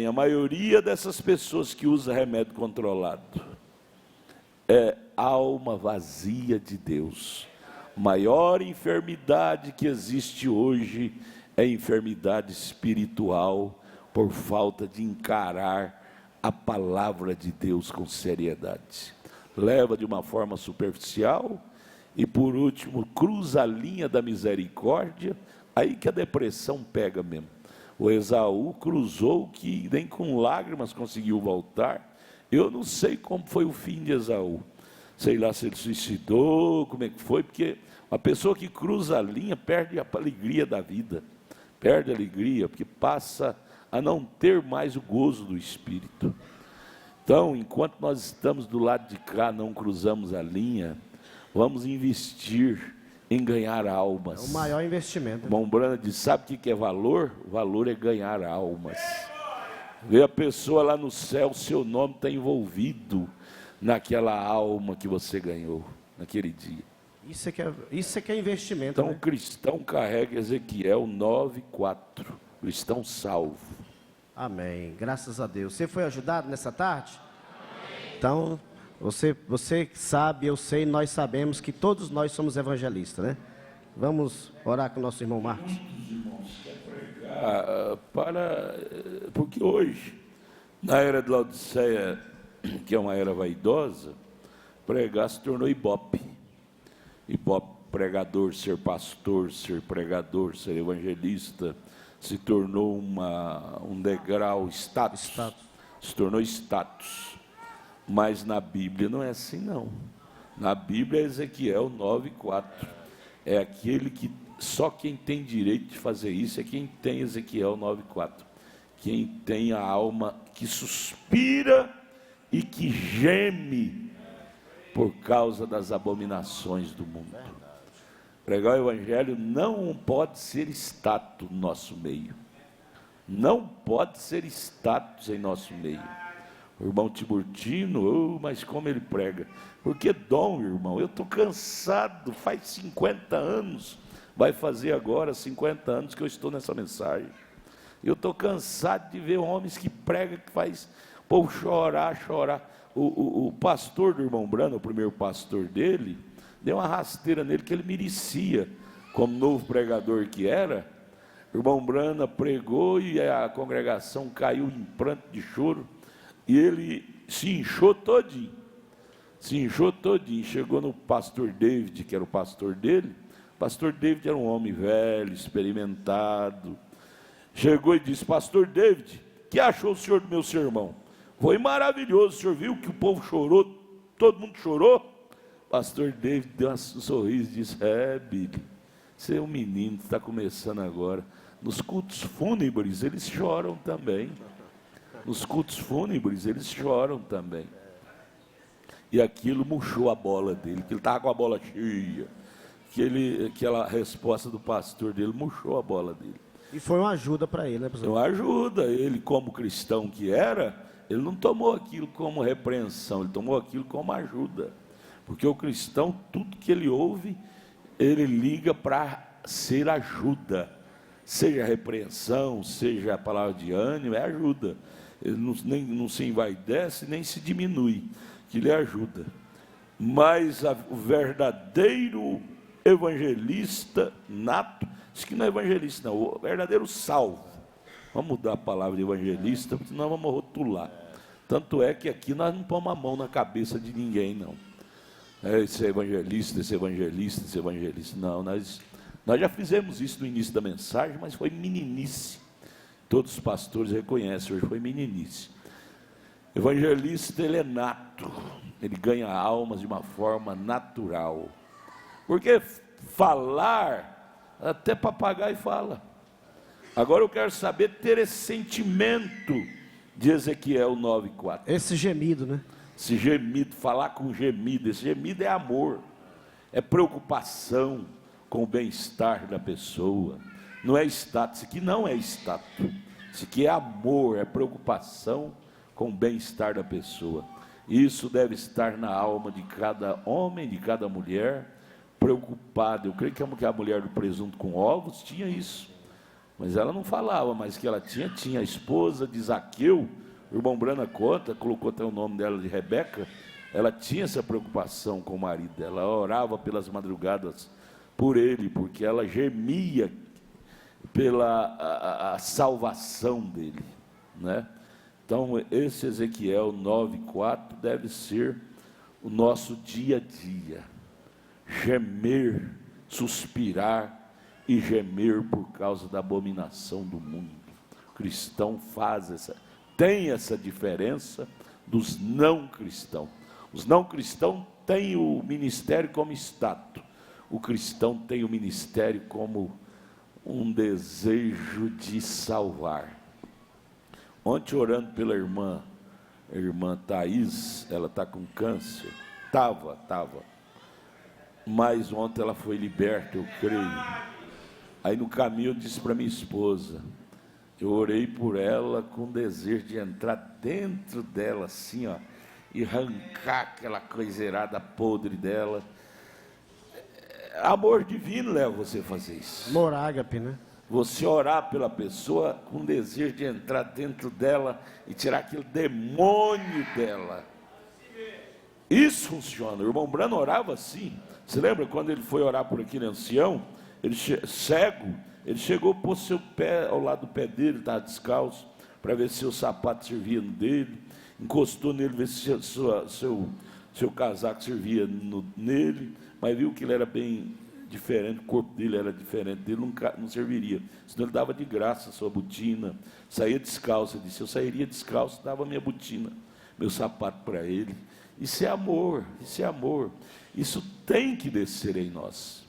A maioria dessas pessoas que usam remédio controlado é alma vazia de Deus. A maior enfermidade que existe hoje é enfermidade espiritual por falta de encarar a palavra de Deus com seriedade. Leva de uma forma superficial e, por último, cruza a linha da misericórdia, aí que a depressão pega mesmo. O Esaú cruzou que nem com lágrimas conseguiu voltar. Eu não sei como foi o fim de Esaú. Sei lá se ele suicidou, como é que foi, porque uma pessoa que cruza a linha perde a alegria da vida. Perde a alegria, porque passa a não ter mais o gozo do Espírito. Então, enquanto nós estamos do lado de cá, não cruzamos a linha, vamos investir em ganhar almas. É o maior investimento. Irmão Brana diz, sabe o que é valor? Valor é ganhar almas. Vê a pessoa lá no céu, seu nome está envolvido naquela alma que você ganhou, naquele dia. Isso é que é investimento. Então, né? o cristão carrega Ezequiel 9:4. Cristão salvo. Amém. Graças a Deus. Você foi ajudado nessa tarde? Amém. Então, você sabe, eu sei, nós sabemos que todos nós somos evangelistas, né? Vamos orar com o nosso irmão Marcos. Porque hoje, na era de Laodiceia, que é uma era vaidosa, pregar se tornou ibope. Ibope, pregador, ser pastor, ser pregador, ser evangelista, se tornou um degrau, status. Se tornou status. Mas na Bíblia não é assim, não. Na Bíblia, Ezequiel 9:4. É aquele que, só quem tem direito de fazer isso é quem tem Ezequiel 9:4. Quem tem a alma que suspira e que geme por causa das abominações do mundo. Pregar o Evangelho não pode ser status no nosso meio. Não pode ser status em nosso meio. O irmão Tiburtino, mas como ele prega. Porque dom, irmão, eu estou cansado, faz 50 anos, vai fazer agora 50 anos que eu estou nessa mensagem. Eu estou cansado de ver homens que pregam, que faz o povo chorar. O pastor do irmão Brano, o primeiro pastor dele, deu uma rasteira nele que ele merecia, como novo pregador que era. O irmão Brana pregou e a congregação caiu em pranto de choro, e ele se inchou todinho, chegou no pastor David, que era o pastor dele. O pastor David era um homem velho, experimentado, chegou e disse: pastor David, o que achou o senhor do meu sermão? Foi maravilhoso, o senhor viu que o povo chorou, todo mundo chorou? Pastor David deu um sorriso e disse: Billy, você é um menino que está começando agora. Nos cultos fúnebres eles choram também. E aquilo murchou a bola dele, que ele estava com a bola cheia. Aquela resposta do pastor dele murchou a bola dele. E foi uma ajuda para ele, né, professor? Uma ajuda. Ele, como cristão que era, ele não tomou aquilo como repreensão, ele tomou aquilo como ajuda. Porque o cristão, tudo que ele ouve, ele liga para ser ajuda. Seja repreensão, seja a palavra de ânimo, é ajuda. Ele não se envaidece, nem se diminui, que ele ajuda. Mas o verdadeiro evangelista nato, isso que não é evangelista não, o verdadeiro salvo. Vamos mudar a palavra de evangelista, porque senão vamos rotular. Tanto é que aqui nós não pomos a mão na cabeça de ninguém, não. Esse evangelista. Não, nós já fizemos isso no início da mensagem, mas foi meninice. Todos os pastores reconhecem, hoje foi meninice. Evangelista, ele é nato, ele ganha almas de uma forma natural. Porque falar, até papagaio fala. Agora eu quero saber ter esse sentimento de Ezequiel 9:4. Esse gemido, né? Esse gemido, falar com gemido, esse gemido é amor, é preocupação com o bem-estar da pessoa, não é status, isso aqui não é status, isso aqui é amor, é preocupação com o bem-estar da pessoa. Isso deve estar na alma de cada homem, de cada mulher, preocupada. Eu creio que a mulher do presunto com ovos tinha isso, mas ela não falava, mas que ela tinha a esposa de Zaqueu, o irmão Brana conta, colocou até o nome dela de Rebeca, ela tinha essa preocupação com o marido dela, ela orava pelas madrugadas por ele, porque ela gemia pela a salvação dele, né? Então, esse Ezequiel 9:4 deve ser o nosso dia a dia, gemer, suspirar e gemer por causa da abominação do mundo. O cristão tem essa diferença dos não cristãos. Os não cristãos têm o ministério como status, o cristão tem o ministério como um desejo de salvar. Ontem, orando pela irmã Thaís, ela está com câncer, estava, mas ontem ela foi liberta, eu creio. Aí no caminho eu disse para minha esposa, eu orei por ela com desejo de entrar dentro dela assim, ó, e arrancar aquela coiseirada podre dela. Amor divino leva você a fazer isso. Amor ágape, né? Você orar pela pessoa com desejo de entrar dentro dela e tirar aquele demônio dela. Isso funciona. O irmão Brano orava assim. Você lembra quando ele foi orar por aquele ancião? Ele cego, ele chegou, pôs seu pé ao lado do pé dele, estava descalço, para ver se o sapato servia no dele, encostou nele, ver se seu casaco servia nele, mas viu que ele era bem diferente, o corpo dele era diferente, dele não serviria, senão ele dava de graça a sua botina, saía descalço. Ele disse, eu sairia descalço, dava minha botina, meu sapato para ele. Isso é amor, isso é amor. Isso tem que descer em nós,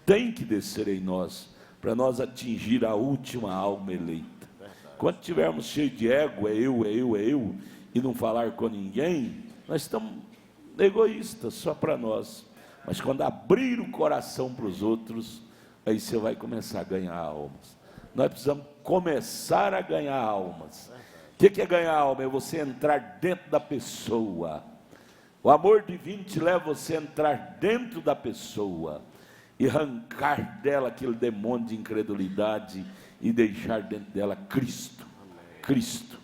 tem que descer em nós, para nós atingir a última alma eleita. Quando estivermos cheios de ego, é eu, e não falar com ninguém, nós estamos egoístas, só para nós. Mas quando abrir o coração para os outros, aí você vai começar a ganhar almas. Nós precisamos começar a ganhar almas. O que é ganhar alma? É você entrar dentro da pessoa. O amor divino te leva você a entrar dentro da pessoa e arrancar dela aquele demônio de incredulidade e deixar dentro dela Cristo. Cristo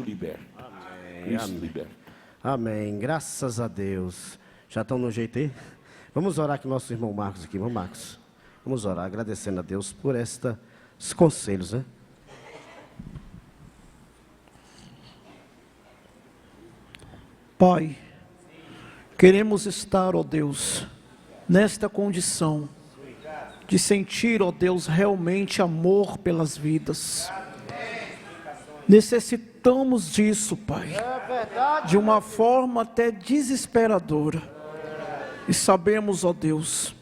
liberta. Cristo liberta. Amém. Graças a Deus. Já estão no jeito aí? Vamos orar com o nosso irmão Marcos aqui. Vamos, Marcos. Vamos orar agradecendo a Deus por estes conselhos, né? Pai, queremos estar, ó Deus, nesta condição de sentir, ó Deus, realmente amor pelas vidas. Necessitamos disso, Pai, de uma forma até desesperadora. E sabemos, ó Deus,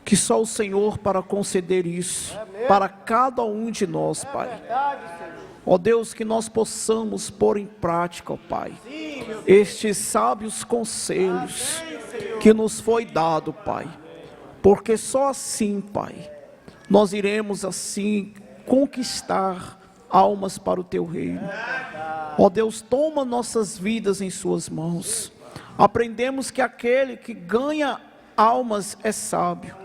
que só o Senhor para conceder isso para cada um de nós, Pai. Ó Deus, que nós possamos pôr em prática, ó Pai, estes sábios conselhos que nos foi dado, Pai. Porque só assim, Pai, nós iremos assim conquistar almas para o Teu reino. Ó Deus, toma nossas vidas em Suas mãos. Aprendemos que aquele que ganha almas é sábio,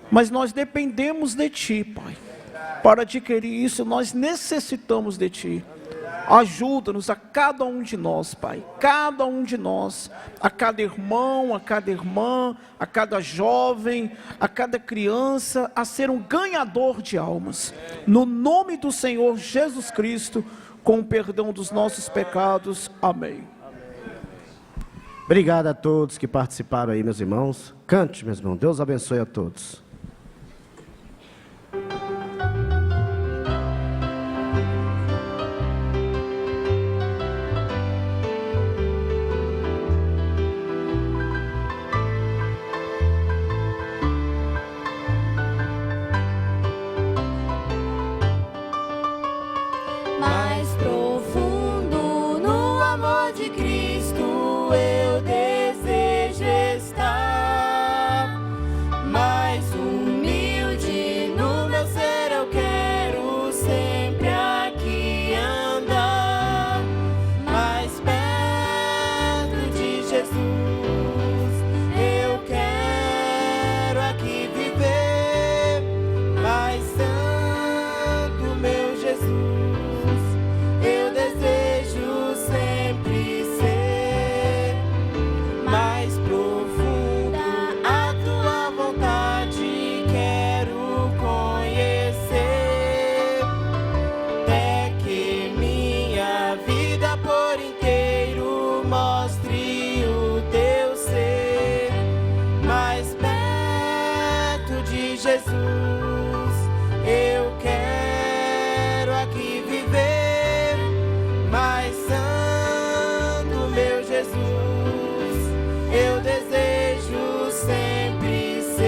mas nós dependemos de Ti, Pai. Para adquirir isso, nós necessitamos de Ti. Ajuda-nos a cada um de nós, Pai, cada um de nós, a cada irmão, a cada irmã, a cada jovem, a cada criança, a ser um ganhador de almas. No nome do Senhor Jesus Cristo, com o perdão dos nossos pecados. Amém. Obrigado a todos que participaram aí, meus irmãos. Cante, meus irmãos. Deus abençoe a todos. Jesus, eu quero aqui viver mais santo, meu Jesus, eu desejo sempre ser mais profunda a tua vontade, quero conhecer, até que minha vida por inteiro mostre o teu ser, mais perto de Jesus, eu quero aqui viver mais santo, meu Jesus, eu desejo sempre ser.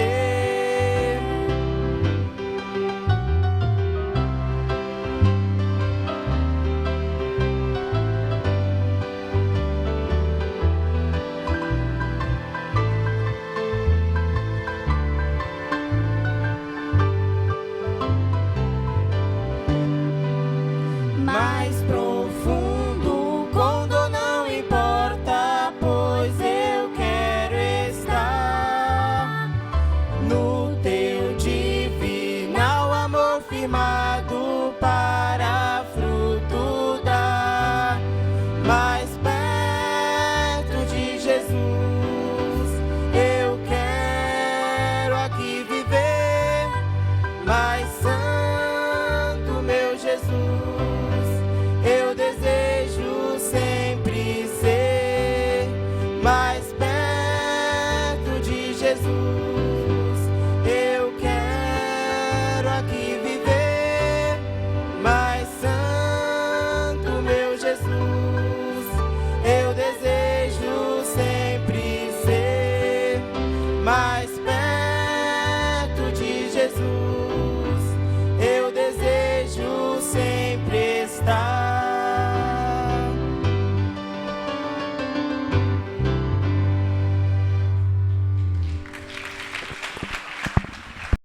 Mais profundo, quando não importa, pois eu quero estar no teu divinal amor firmado para fruto dar, mais perto de Jesus, eu quero aqui viver mais santo, meu Jesus, eu desejo sempre ser mais perto de Jesus, eu quero aqui viver mais santo, meu Jesus, eu desejo sempre ser mais perto